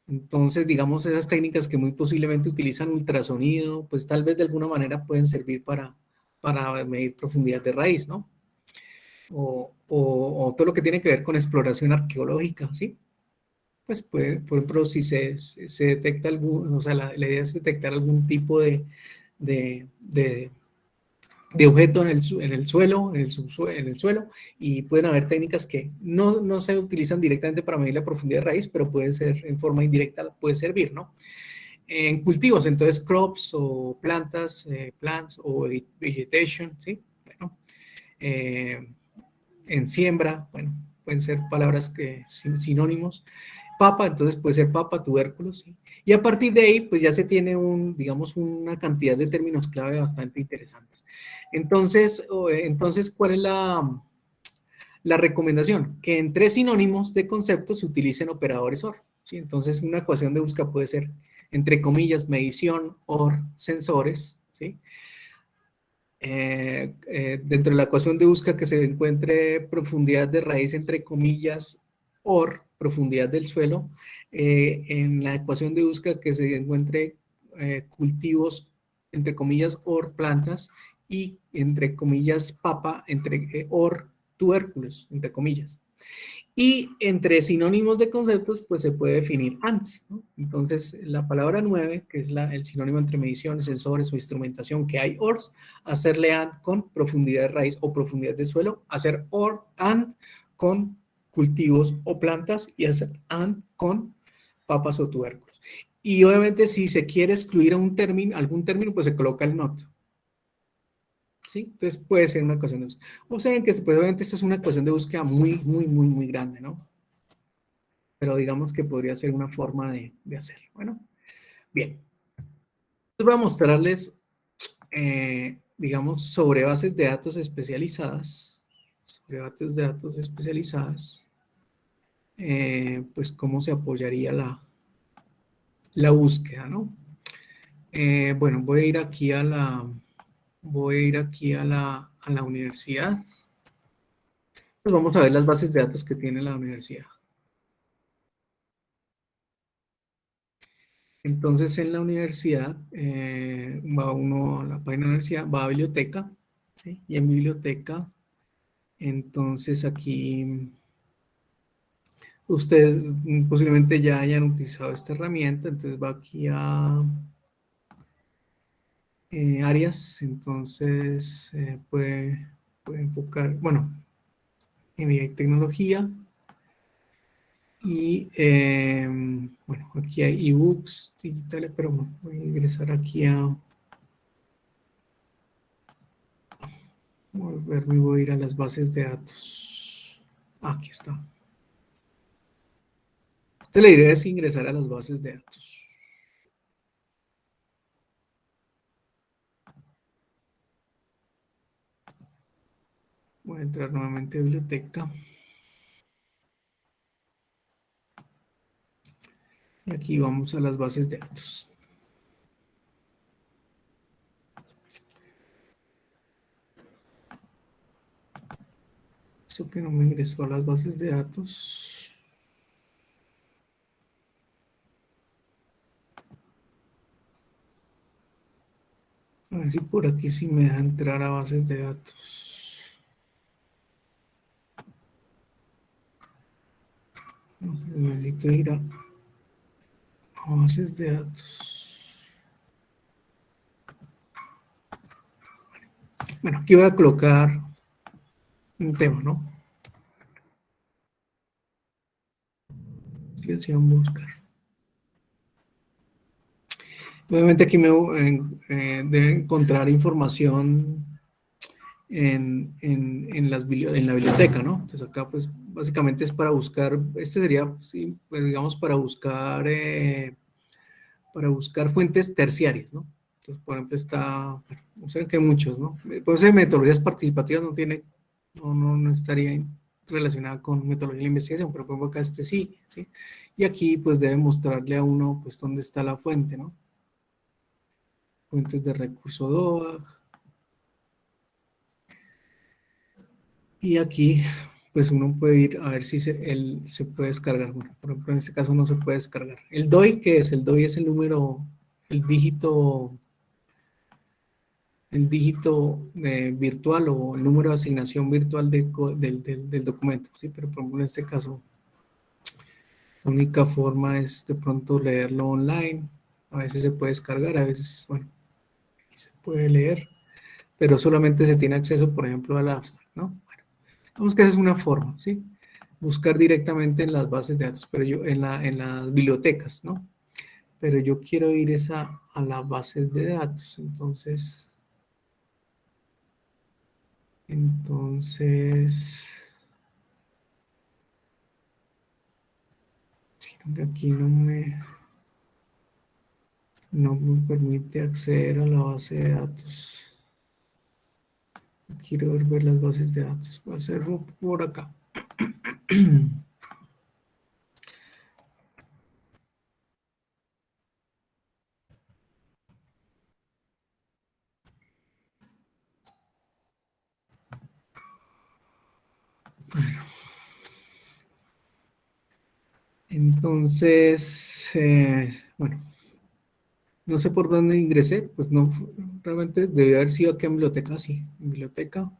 Entonces, digamos, esas técnicas que muy posiblemente utilizan ultrasonido, pues tal vez de alguna manera pueden servir para medir profundidad de raíz, ¿no? O todo lo que tiene que ver con exploración arqueológica, ¿sí? Pues puede, por ejemplo, si se detecta o sea, la idea es detectar algún tipo de, de de objeto en el suelo, en el suelo, y pueden haber técnicas que no se utilizan directamente para medir la profundidad de raíz, pero puede ser en forma indirecta, puede servir, ¿no? En cultivos, entonces crops o plantas, plants o vegetation, ¿sí? Bueno, eh, en siembra, bueno, pueden ser palabras sinónimos. Papa, entonces puede ser papa, tubérculos, ¿sí? Y a partir de ahí, pues ya se tiene digamos, una cantidad de términos clave bastante interesantes. Entonces ¿cuál es la recomendación? Que en 3 sinónimos de conceptos se utilicen operadores OR, ¿sí? Entonces una ecuación de búsqueda puede ser, entre comillas, medición, OR, sensores, ¿sí? Dentro de la ecuación de búsqueda que se encuentre profundidad de raíz entre comillas OR, profundidad del suelo, en la ecuación de búsqueda que se encuentre cultivos entre comillas OR plantas y entre comillas papa entre OR tubérculos entre comillas. Y entre sinónimos de conceptos, pues se puede definir antes, ¿no? Entonces, la palabra 9, que es el sinónimo entre mediciones, sensores o instrumentación, que hay ORs, hacerle AND con profundidad de raíz o profundidad de suelo, hacer OR AND con cultivos o plantas y hacer AND con papas o tubérculos. Y obviamente si se quiere excluir algún término, pues se coloca el NOT. ¿sí? Entonces puede ser una ecuación de búsqueda. Observen que pues, obviamente esta es una ecuación de búsqueda muy grande, ¿no? Pero digamos que podría ser una forma de hacerlo. Bueno, bien. Entonces voy a mostrarles, digamos, sobre bases de datos especializadas, pues cómo se apoyaría la búsqueda, ¿no? Bueno, voy a ir aquí a la universidad. Pues vamos a ver las bases de datos que tiene la universidad. Entonces, en la universidad, va uno a la página de la universidad, va a biblioteca, ¿sí? Y en biblioteca, entonces aquí ustedes posiblemente ya hayan utilizado esta herramienta, entonces va aquí a áreas, entonces puede enfocar, bueno, en tecnología. Y bueno, aquí hay ebooks digitales, pero bueno, voy a ingresar aquí a volverme y voy a ir a las bases de datos. Aquí está. Entonces la idea es ingresar a las bases de datos. Voy a entrar nuevamente a biblioteca. Y aquí vamos a las bases de datos. Eso que no me ingresó a las bases de datos. A ver si por aquí sí me deja entrar a bases de datos. No, necesito ir a bases de datos. Bueno, aquí voy a colocar un tema, ¿no? Selección buscar. Obviamente aquí debe encontrar información en la biblioteca, ¿no? Entonces acá pues básicamente es para buscar, este sería, sí, pues, digamos para buscar fuentes terciarias, ¿no? Entonces, por ejemplo, está, bueno, observen que hay muchos, ¿no? Por eso de metodologías participativas no estaría relacionada con metodología de la investigación, pero por ejemplo acá este sí, ¿sí? Y aquí pues debe mostrarle a uno pues dónde está la fuente, ¿no? Fuentes de recurso DOAG. Y aquí, pues uno puede ir a ver si se puede descargar. Bueno, por ejemplo, en este caso no se puede descargar. El DOI, ¿qué es? El DOI es el número, el dígito virtual o el número de asignación virtual del documento, ¿sí? Pero por ejemplo, en este caso, la única forma es de pronto leerlo online. A veces se puede descargar, a veces, bueno, aquí se puede leer, pero solamente se tiene acceso, por ejemplo, al abstract, ¿no? Bueno, vamos que esa es una forma, ¿sí? Buscar directamente en las bases de datos, pero yo en las bibliotecas, ¿no? Pero yo quiero ir a las bases de datos, sino que aquí no me permite acceder a la base de datos. Quiero ver las bases de datos. Voy a hacerlo por acá. Entonces, bueno, no sé por dónde ingresé, pues no, realmente debió haber sido aquí en biblioteca, sí, en biblioteca,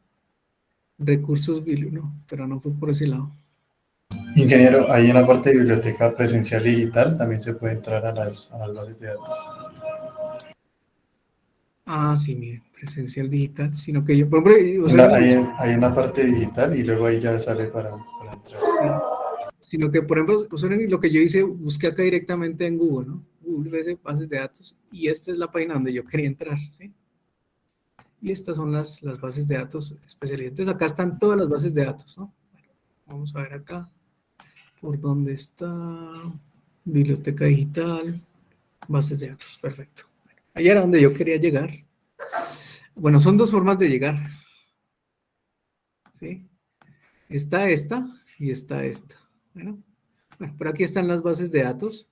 recursos, no, pero no fue por ese lado. Ingeniero, ahí en la parte de biblioteca presencial y digital también se puede entrar a las bases de datos. Ah, sí, mire, presencial digital, sino que yo, por ejemplo, o sea, Hay una parte digital y luego ahí ya sale para entrar. sí, sino que, por ejemplo, o sea, lo que yo hice, busqué acá directamente en Google, ¿no? Google bases de datos, y esta es la página donde yo quería entrar, ¿sí? Y estas son las bases de datos especializadas. Entonces acá están todas las bases de datos, ¿no? Bueno, vamos a ver acá por dónde está biblioteca digital, bases de datos, perfecto. Ahí era donde yo quería llegar. Bueno, son dos formas de llegar, ¿sí? Está esta y está esta. Bueno, por aquí están las bases de datos.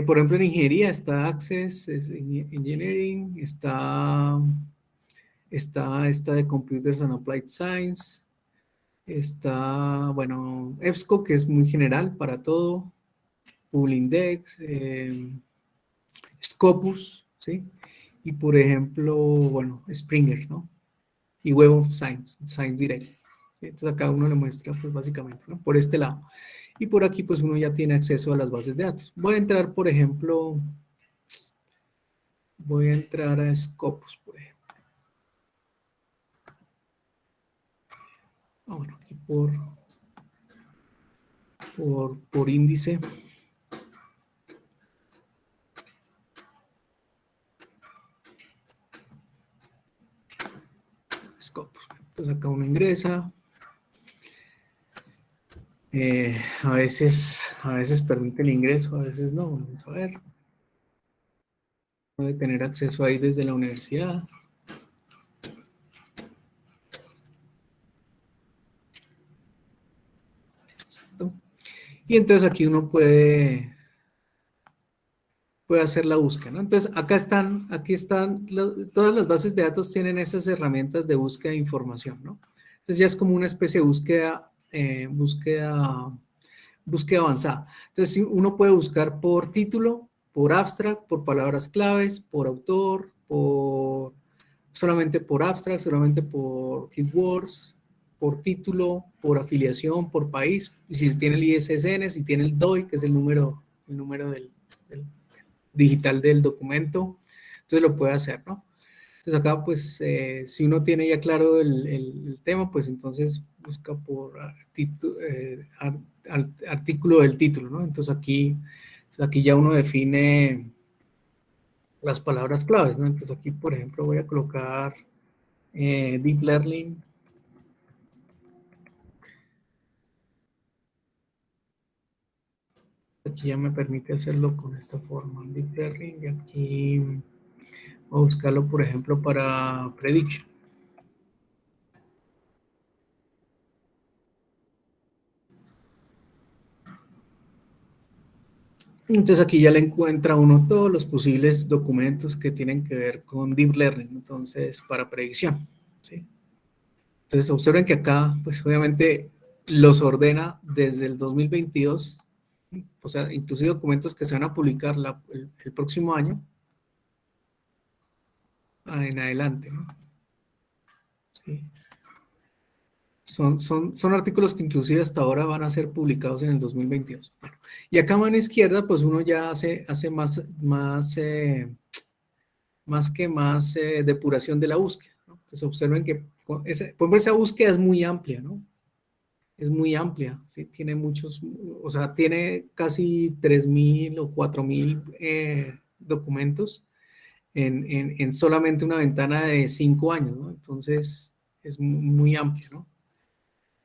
Por ejemplo, en ingeniería está Access Engineering, está esta de Computers and Applied Science, está, bueno, EBSCO, que es muy general para todo, Poolindex, Scopus, ¿sí? Y por ejemplo, bueno, Springer, ¿no? Y Web of Science, Science Direct. ¿Sí? Entonces a cada uno le muestra, pues básicamente, ¿no? Por este lado. Y por aquí, pues uno ya tiene acceso a las bases de datos. Voy a entrar, por ejemplo, voy a entrar a Scopus, por ejemplo. Ah, bueno, aquí por índice. Scopus. Entonces acá uno ingresa. A veces permite el ingreso, a veces no. Vamos a ver. Puede tener acceso ahí desde la universidad. Exacto. Y entonces aquí uno puede hacer la búsqueda, ¿no? Entonces aquí están, todas las bases de datos tienen esas herramientas de búsqueda de información, ¿no? Entonces ya es como una especie de búsqueda avanzada. Entonces uno puede buscar por título, por abstract, por palabras claves, por autor, solamente por abstract, solamente por keywords, por título, por afiliación, por país, y si tiene el ISSN, si tiene el DOI, que es el número del digital del documento, entonces lo puede hacer, ¿no? Entonces acá, pues, si uno tiene ya claro el tema, pues entonces busca por artículo del título, ¿no? Entonces aquí ya uno define las palabras claves, ¿no? Entonces aquí, por ejemplo, voy a colocar Deep Learning. Aquí ya me permite hacerlo con esta forma, Deep Learning, y aquí voy a buscarlo, por ejemplo, para Prediction. Entonces aquí ya le encuentra uno todos los posibles documentos que tienen que ver con Deep Learning, entonces para predicción, ¿sí? Entonces observen que acá, pues obviamente los ordena desde el 2022, o sea, inclusive documentos que se van a publicar el próximo año en adelante, ¿no? Sí. Son artículos que inclusive hasta ahora van a ser publicados en el 2022. Bueno, y acá a mano izquierda, pues uno ya hace más depuración de la búsqueda, ¿no? Entonces observen que por ejemplo, esa búsqueda es muy amplia, ¿no? Es muy amplia, ¿sí? Tiene muchos, o sea, tiene casi 3.000 o 4.000 documentos en solamente una ventana de 5 años, ¿no? Entonces es muy amplio, ¿no?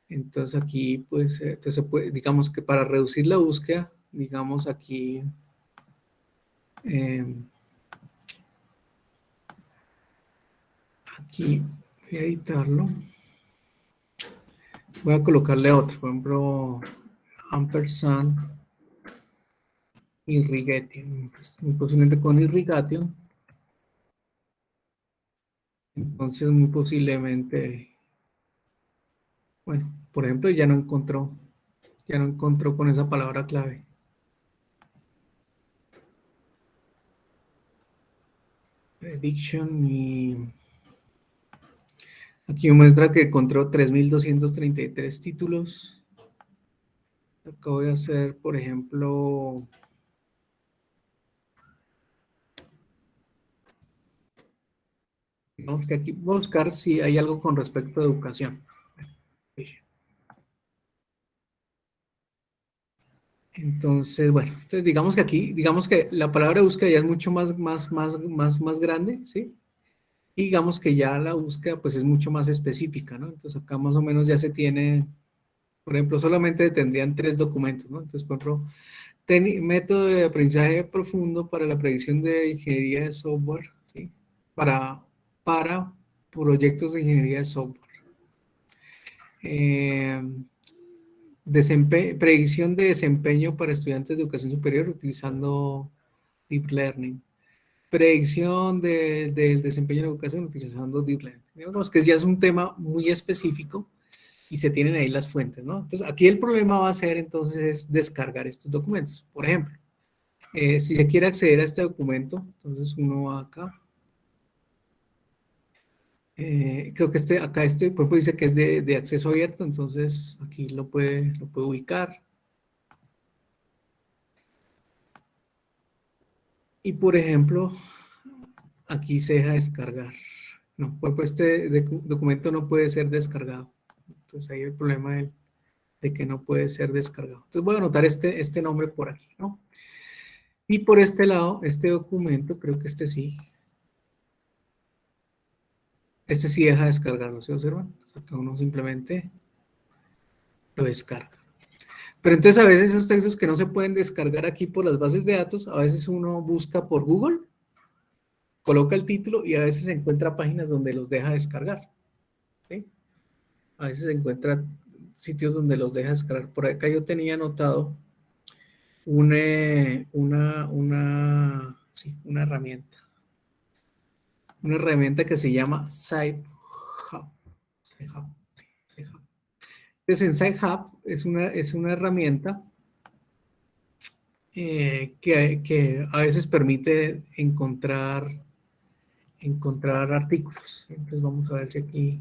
Entonces aquí, pues, entonces digamos que para reducir la búsqueda, digamos aquí, aquí voy a editarlo. Voy a colocarle otro, por ejemplo, ampersand irrigation, pues, muy posiblemente con irrigation. Entonces, muy posiblemente, bueno, por ejemplo, ya no encontró con esa palabra clave. Prediction y aquí me muestra que encontró 3.233 títulos. Acá voy a hacer, por ejemplo, digamos que aquí voy a buscar si hay algo con respecto a educación. Entonces, bueno, entonces digamos que aquí, digamos que la palabra búsqueda ya es mucho más grande, ¿sí? Y digamos que ya la búsqueda pues es mucho más específica, ¿no? Entonces acá más o menos ya se tiene, por ejemplo, solamente tendrían 3 documentos, ¿no? Entonces, por ejemplo, método de aprendizaje profundo para la predicción de ingeniería de software, ¿sí? Para proyectos de ingeniería de software. Eh, predicción de desempeño para estudiantes de educación superior utilizando Deep Learning. Predicción del desempeño en educación utilizando Deep Learning. Digamos que ya es un tema muy específico y se tienen ahí las fuentes, ¿no? Entonces, aquí el problema va a ser entonces es descargar estos documentos. Por ejemplo, si se quiere acceder a este documento, entonces uno va acá. Creo que acá este cuerpo dice que es de acceso abierto, entonces aquí lo puede ubicar. Y por ejemplo, aquí se deja descargar. No, pues este documento no puede ser descargado. Entonces ahí el problema de que no puede ser descargado. Entonces voy a anotar este nombre por aquí, ¿no? Y por este lado, este documento, creo que este sí deja descargarlo, ¿se observan? Entonces acá uno simplemente lo descarga. Pero entonces a veces esos textos que no se pueden descargar aquí por las bases de datos, a veces uno busca por Google, coloca el título y a veces encuentra páginas donde los deja descargar, ¿sí? A veces encuentra sitios donde los deja descargar. Por acá yo tenía anotado sí, una herramienta. Una herramienta que se llama SciHub. SciHub, sí, SciHub. Entonces, en SciHub es una herramienta que a veces permite encontrar artículos. Entonces, vamos a ver si aquí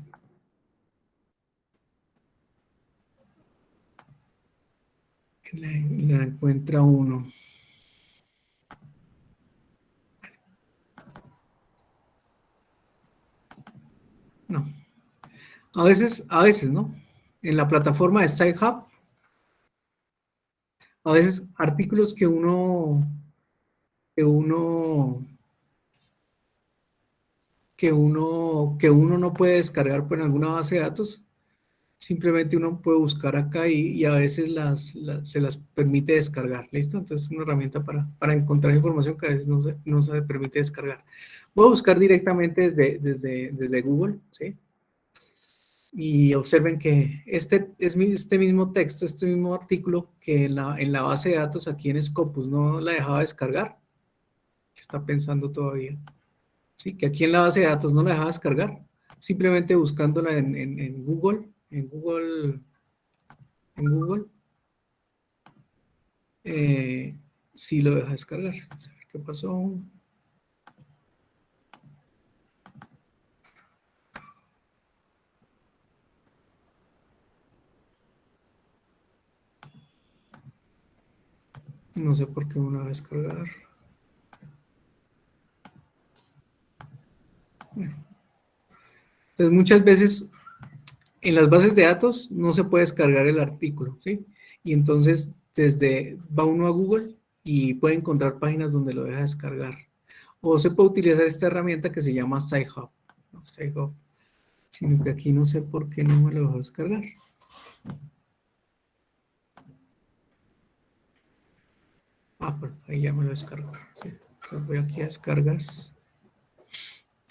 la encuentra uno. No. A veces, ¿no? En la plataforma de SciHub, a veces artículos que uno, que uno no puede descargar por alguna base de datos, simplemente uno puede buscar acá y a veces se las permite descargar, ¿listo? Entonces es una herramienta para encontrar información que a veces no se permite descargar. Voy a buscar directamente desde Google, ¿sí? Y observen que este mismo texto, este mismo artículo que en la base de datos aquí en Scopus no la dejaba descargar, que está pensando todavía, ¿sí? Que aquí en la base de datos no la dejaba descargar, simplemente buscándola en Google, sí lo deja descargar. Vamos a ver qué pasó. No sé por qué uno va a descargar. Bueno. Entonces, muchas veces en las bases de datos no se puede descargar el artículo, ¿sí? Y entonces va uno a Google y puede encontrar páginas donde lo deja descargar. O se puede utilizar esta herramienta que se llama SciHub. No, SciHub. Sino que aquí no sé por qué no me lo dejo descargar. Bueno, ahí ya me lo descargo. Sí. Entonces voy aquí a descargas.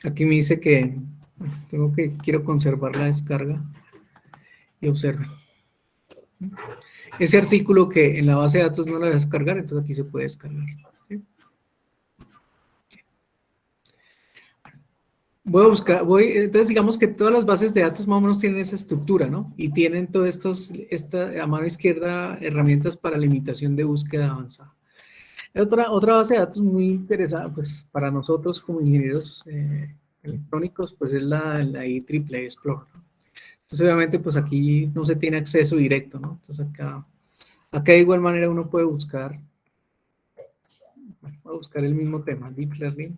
Aquí me dice que quiero conservar la descarga y observen. Ese artículo que en la base de datos no lo voy a descargar, entonces aquí se puede descargar. ¿Sí? Voy a buscar, entonces digamos que todas las bases de datos más o menos tienen esa estructura, ¿no? Y tienen todos a mano izquierda, herramientas para limitación de búsqueda avanzada. Otra base de datos muy interesante, pues para nosotros como ingenieros electrónicos, pues es la IEEE Explorer, ¿no? Entonces obviamente pues aquí no se tiene acceso directo, ¿no? Entonces acá de igual manera uno puede buscar, voy a buscar el mismo tema, Deep Learning,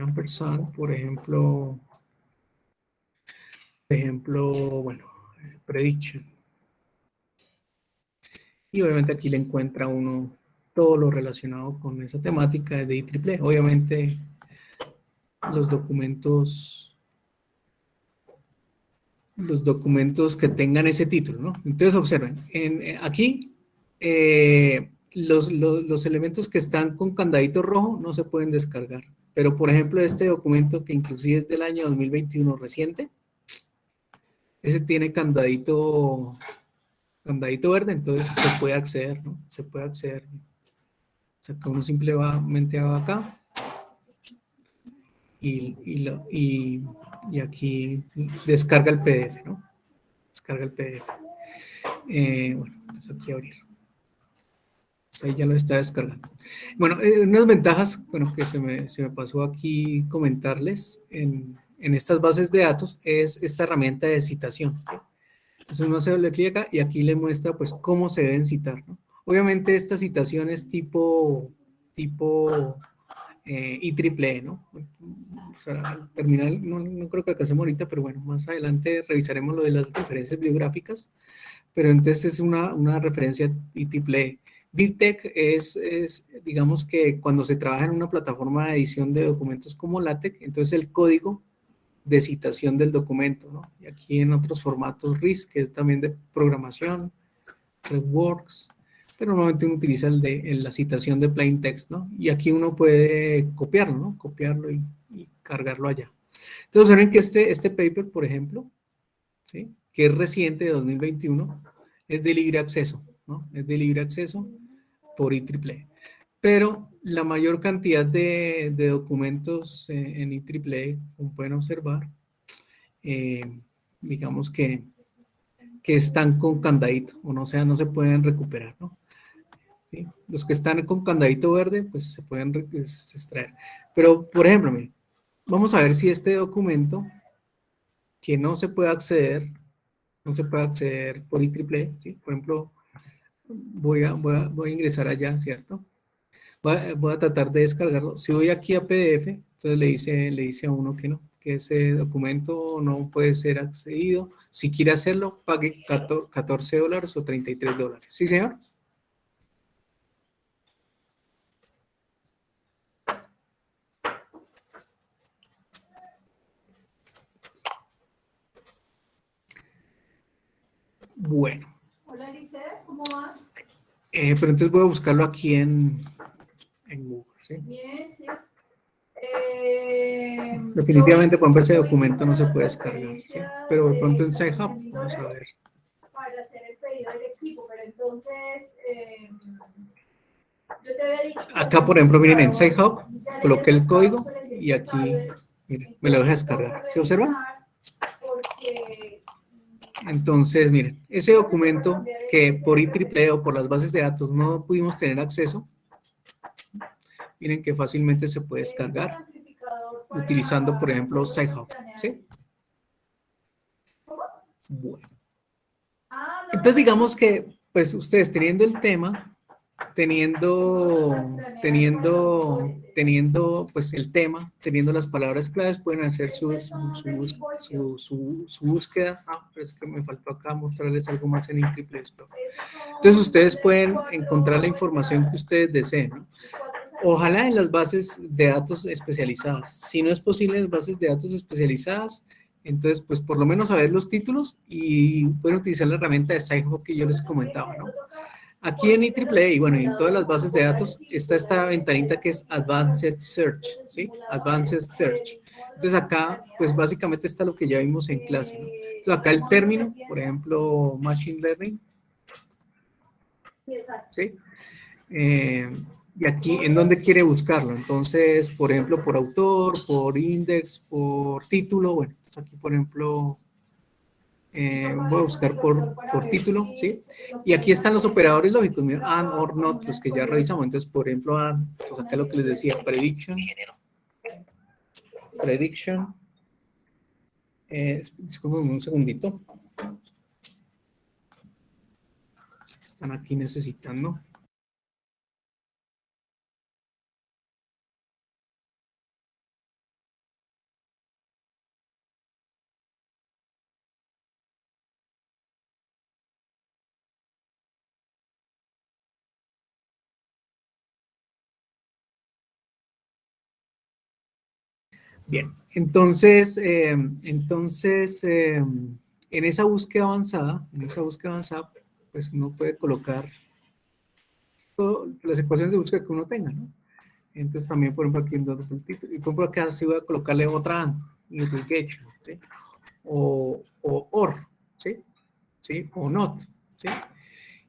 ampersand, bueno, prediction. Y obviamente aquí le encuentra uno todo lo relacionado con esa temática de IEEE. Obviamente, los documentos que tengan ese título, ¿no? Entonces, observen, aquí los elementos que están con candadito rojo no se pueden descargar. Pero, por ejemplo, este documento que inclusive es del año 2021 reciente, ese tiene candadito verde, entonces se puede acceder, ¿no? Se puede acceder. O sea, que uno simplemente va acá y aquí descarga el PDF, ¿no? Descarga el PDF. Bueno, entonces aquí abrir. Pues ahí ya lo está descargando. Bueno, unas ventajas, bueno, que se me pasó aquí comentarles en estas bases de datos es esta herramienta de citación, ¿sí? Entonces uno se le clica y aquí le muestra pues cómo se deben citar, ¿no? Obviamente esta citación es tipo IEEE, ¿no? O sea, al terminal, no creo que alcancemos ahorita, pero bueno, más adelante revisaremos lo de las referencias bibliográficas, pero entonces es una referencia IEEE. BibTeX digamos que cuando se trabaja en una plataforma de edición de documentos como LaTeX, entonces el código de citación del documento, ¿no? Y aquí en otros formatos RIS, que es también de programación, RedWorks, pero normalmente uno utiliza la citación de plain text, ¿no? Y aquí uno puede copiarlo, ¿no? Copiarlo y cargarlo allá. Entonces, observen que este paper, por ejemplo, ¿sí? Que es reciente de 2021, es de libre acceso, ¿no? Es de libre acceso por IEEE. Pero la mayor cantidad de documentos en IEEE, como pueden observar, digamos que están con candadito, o no sea, no se pueden recuperar, ¿no? ¿Sí? Los que están con candadito verde, pues se pueden extraer. Pero, por ejemplo, miren, vamos a ver si este documento que no se puede acceder, por IEEE, ¿sí? Por ejemplo, voy a ingresar allá, ¿cierto? Voy a tratar de descargarlo. Si voy aquí a PDF, entonces le dice a uno que no, que ese documento no puede ser accedido. Si quiere hacerlo, pague $14 o $33. ¿Sí, señor? Bueno. Hola, Lice, ¿cómo vas? Pero entonces voy a buscarlo aquí en Google, ¿sí? Bien, sí. Definitivamente, por ejemplo, ese documento no se puede descargar, ¿sí? Pero de pronto en Sci-Hub, vamos a ver. Para hacer el pedido del equipo, pero entonces, yo te había dicho... Acá, por ejemplo, miren, en Sci-Hub, coloqué el código y aquí, miren, me lo deja descargar. ¿Se observan? Entonces, miren, ese documento que por IEEE o por las bases de datos no pudimos tener acceso, miren que fácilmente se puede descargar utilizando, por ejemplo, Sci-Hub, ¿sí? Bueno. Entonces, digamos que, pues, ustedes teniendo el tema, pues, el tema, teniendo las palabras claves, pueden hacer su búsqueda. Ah, pero es que me faltó acá mostrarles algo más en IEEE. Entonces, ustedes pueden encontrar la información que ustedes deseen, ¿no? Ojalá en las bases de datos especializadas. Si no es posible en las bases de datos especializadas, entonces, pues por lo menos saber los títulos y pueden utilizar la herramienta de Sci-Hub que yo les comentaba, ¿no? Aquí en IEEE, y bueno, en todas las bases de datos está esta ventanita que es Advanced Search, ¿sí? Advanced Search. Entonces acá, pues básicamente está lo que ya vimos en clase, ¿no? Entonces acá el término, por ejemplo, Machine Learning, ¿sí? Y aquí, ¿en dónde quiere buscarlo? Entonces, por ejemplo, por autor, por index, por título. Bueno, aquí, por ejemplo, voy a buscar por título, ¿sí? Y aquí están los operadores lógicos, mira, and, or, not, los que ya revisamos. Entonces, por ejemplo, and, pues acá lo que les decía, prediction, disculpen un segundito. Están aquí necesitando. Bien, entonces, en esa búsqueda avanzada, pues uno puede colocar las ecuaciones de búsqueda que uno tenga, ¿no? Entonces también, por ejemplo, aquí en donde el título, y por ejemplo acá sí voy a colocarle otra AND, investigation, ¿sí? O OR, ¿sí? ¿Sí? O NOT, ¿sí?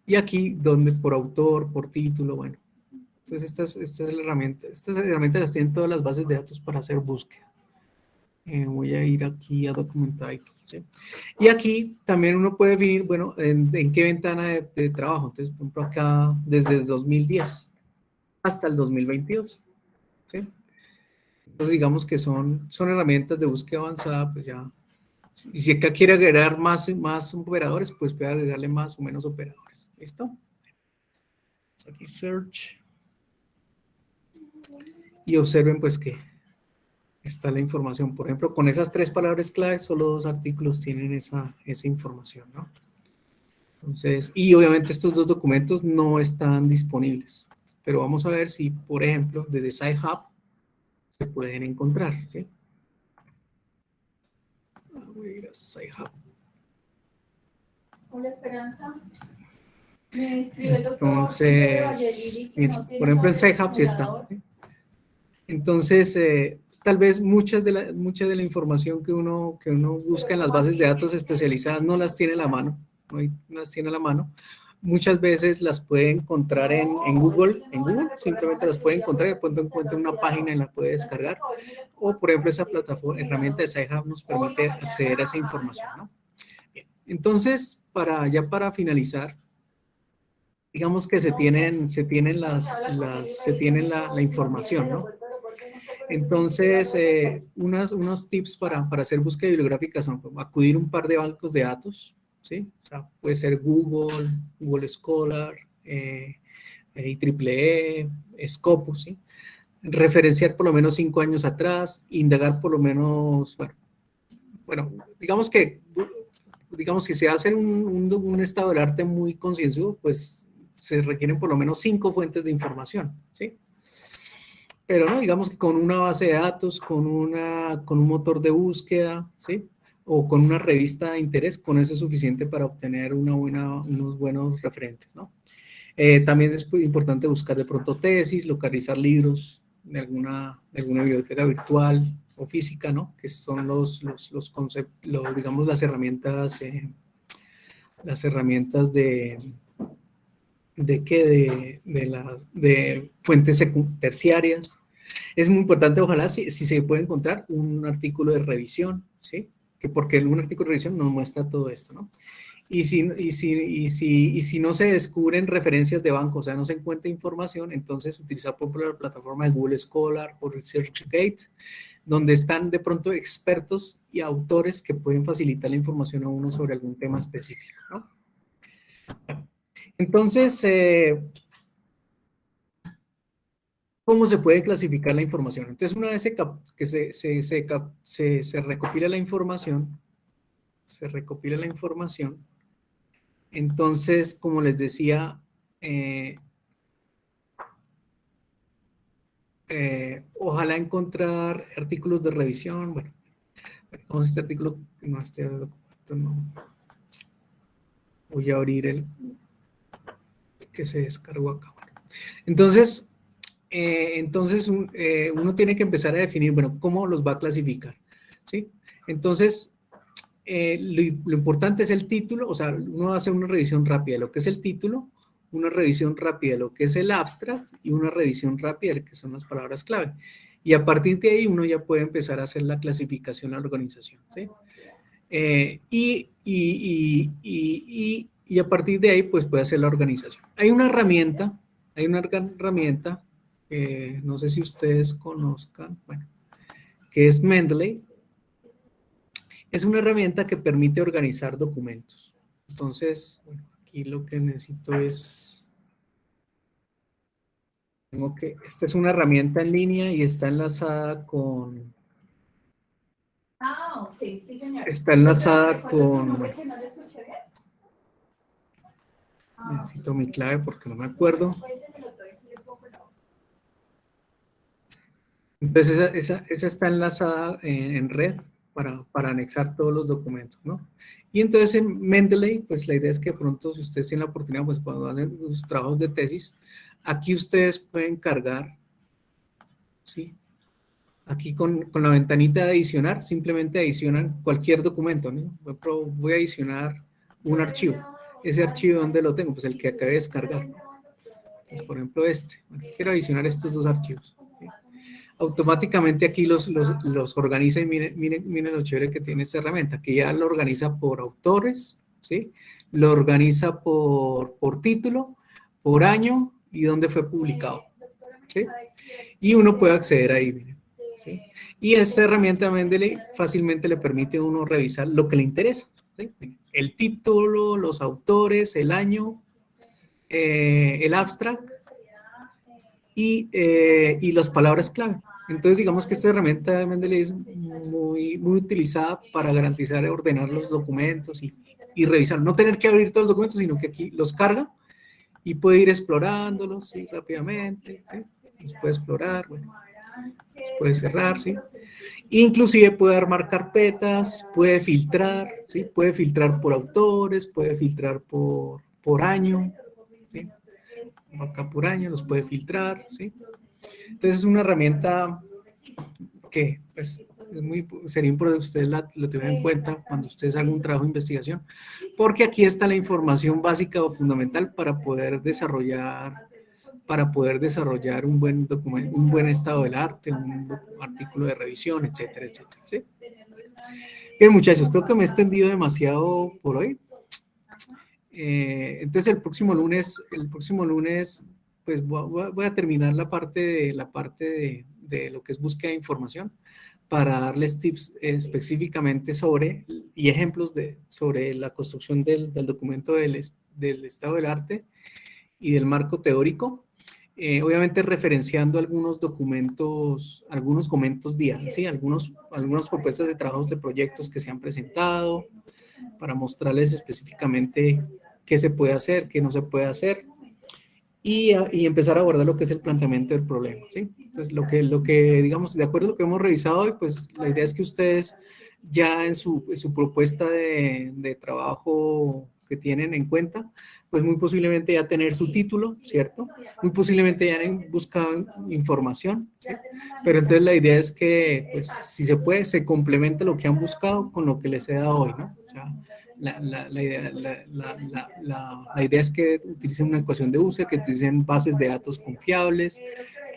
Y aquí donde por autor, por título, bueno. Entonces esta es la herramienta, estas herramientas las tienen todas las bases de datos para hacer búsqueda. Voy a ir aquí a documentar items, ¿sí? Y aquí también uno puede definir, bueno, en qué ventana de trabajo. Entonces, por ejemplo, acá desde el 2010 hasta el 2022, ¿sí? Entonces, digamos que son herramientas de búsqueda avanzada, pues ya. Y si acá quiere agregar más operadores, pues puede agregarle más o menos operadores. ¿Listo? Aquí search. Y observen, pues, que está la información. Por ejemplo, con esas 3 palabras clave, solo 2 artículos tienen esa información, ¿no? Entonces, y obviamente estos 2 documentos no están disponibles. Pero vamos a ver si, por ejemplo, desde SciHub se pueden encontrar, ¿sí? Voy a ir a SciHub. Hola, Esperanza. Me escribe el doctor Entonces, miren, por ejemplo, en SciHub sí está, ¿sí? Entonces, tal vez mucha de la información que uno busca en las bases de datos especializadas no las tiene a la mano, no las tiene a la mano. Muchas veces las puede encontrar en Google, simplemente las puede encontrar y de pronto encuentra una página y la puede descargar. O, por ejemplo, esa plataforma, herramienta de SciHub nos permite acceder a esa información, ¿no? Bien. Entonces, para finalizar, digamos que se tienen la información, ¿no? Entonces, unos tips para hacer búsqueda bibliográfica son acudir a un par de bancos de datos, ¿sí? O sea, puede ser Google, Google Scholar, IEEE, Scopus, ¿sí? Referenciar por lo menos 5 años atrás, indagar por lo menos, bueno, digamos que se hace un estado del arte muy concienzudo, pues se requieren por lo menos 5 fuentes de información, ¿sí? Pero no, digamos que con una base de datos, con un motor de búsqueda, ¿sí? O con una revista de interés, con eso es suficiente para obtener unos buenos referentes, ¿no? También es importante buscar de pronto tesis, localizar libros de alguna biblioteca virtual o física, ¿no? Que son los conceptos, digamos, las herramientas de fuentes terciarias. Es muy importante, ojalá, si se puede encontrar un artículo de revisión, ¿sí? Porque un artículo de revisión nos muestra todo esto, ¿no? Y si no se descubren referencias de banco, o sea, no se encuentra información, entonces utilizar por ejemplo la plataforma de Google Scholar o ResearchGate, donde están de pronto expertos y autores que pueden facilitar la información a uno sobre algún tema específico, ¿no? Entonces, ¿cómo se puede clasificar la información? Entonces, una vez que se recopila la información, entonces, como les decía, ojalá encontrar artículos de revisión. Bueno, vamos a este artículo, no, este documento no. Voy a abrir el que se descargó acá. Bueno, entonces, uno tiene que empezar a definir, bueno, cómo los va a clasificar, ¿sí? Entonces, lo importante es el título, o sea, uno va a hacer una revisión rápida de lo que es el título, una revisión rápida de lo que es el abstract y una revisión rápida de lo que son las palabras clave. Y a partir de ahí uno ya puede empezar a hacer la clasificación a la organización, ¿sí? Y a partir de ahí, pues puede hacer la organización. Hay una herramienta, no sé si ustedes conozcan, bueno, que es Mendeley. Es una herramienta que permite organizar documentos. Entonces, bueno, aquí lo que necesito es, esta es una herramienta en línea y está enlazada con, ok, sí, señor. está enlazada con, Que no le escuché bien. necesito mi clave porque no me acuerdo. Entonces, esa está enlazada en red para anexar todos los documentos, ¿no? Y entonces en Mendeley, pues la idea es que de pronto, si ustedes tienen la oportunidad, pues cuando hacen sus trabajos de tesis, aquí ustedes pueden cargar, ¿sí? Aquí con la ventanita de adicionar, simplemente adicionan cualquier documento, ¿no? Por ejemplo, voy a adicionar un archivo. Ese archivo, ¿dónde lo tengo? Pues el que acabé de descargar, ¿no? Pues, por ejemplo, bueno, quiero adicionar estos dos archivos, ¿sí? Automáticamente aquí los organiza y miren lo chévere que tiene esta herramienta, que ya lo organiza por autores, ¿sí? Lo organiza por título, por año y dónde fue publicado, ¿sí? Y uno puede acceder ahí, miren, ¿sí? Y esta herramienta Mendeley fácilmente le permite a uno revisar lo que le interesa, ¿sí? El título, los autores, el año, el abstract y las palabras clave. Entonces, digamos que esta herramienta de Mendeley es muy utilizada para garantizar ordenar los documentos y revisar. No tener que abrir todos los documentos, sino que aquí los carga y puede ir explorándolos, ¿sí? Rápidamente, ¿sí? Los puede explorar, bueno, los puede cerrar, ¿sí? Inclusive puede armar carpetas, puede filtrar, ¿sí? Puede filtrar por autores, puede filtrar por año, ¿sí? Acá por año los puede filtrar, ¿sí? Entonces es una herramienta que pues, sería importante que ustedes lo tengan en cuenta cuando ustedes hagan un trabajo de investigación, porque aquí está la información básica o fundamental para poder desarrollar un buen documento, un buen estado del arte, un artículo de revisión, etcétera, etcétera, ¿sí? Bien, muchachos, creo que me he extendido demasiado por hoy. Entonces el próximo lunes, pues voy a terminar la parte de lo que es búsqueda de información para darles tips específicamente y ejemplos sobre la construcción del documento del estado del arte y del marco teórico. Obviamente referenciando algunos documentos guía, ¿sí? Algunas propuestas de trabajos de proyectos que se han presentado para mostrarles específicamente qué se puede hacer, qué no se puede hacer y empezar a abordar lo que es el planteamiento del problema, ¿sí? Entonces, lo que digamos, de acuerdo a lo que hemos revisado hoy, pues la idea es que ustedes ya en su propuesta de trabajo que tienen en cuenta, pues muy posiblemente ya tener su título, ¿cierto? Muy posiblemente ya han buscado información, ¿sí? Pero entonces la idea es que, pues, si se puede, se complemente lo que han buscado con lo que les he dado hoy, ¿no? O sea, la idea es que utilicen una ecuación de búsqueda, que utilicen bases de datos confiables,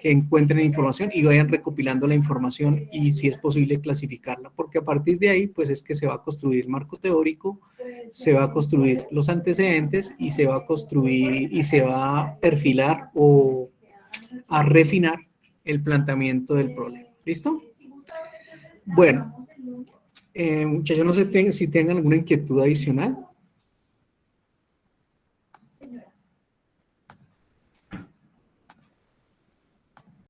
que encuentren información y vayan recopilando la información y si es posible clasificarla, porque a partir de ahí pues es que se va a construir el marco teórico, se va a construir los antecedentes y se va a construir y se va a perfilar o a refinar el planteamiento del problema. ¿Listo? Bueno, muchachos, no sé si tengan alguna inquietud adicional.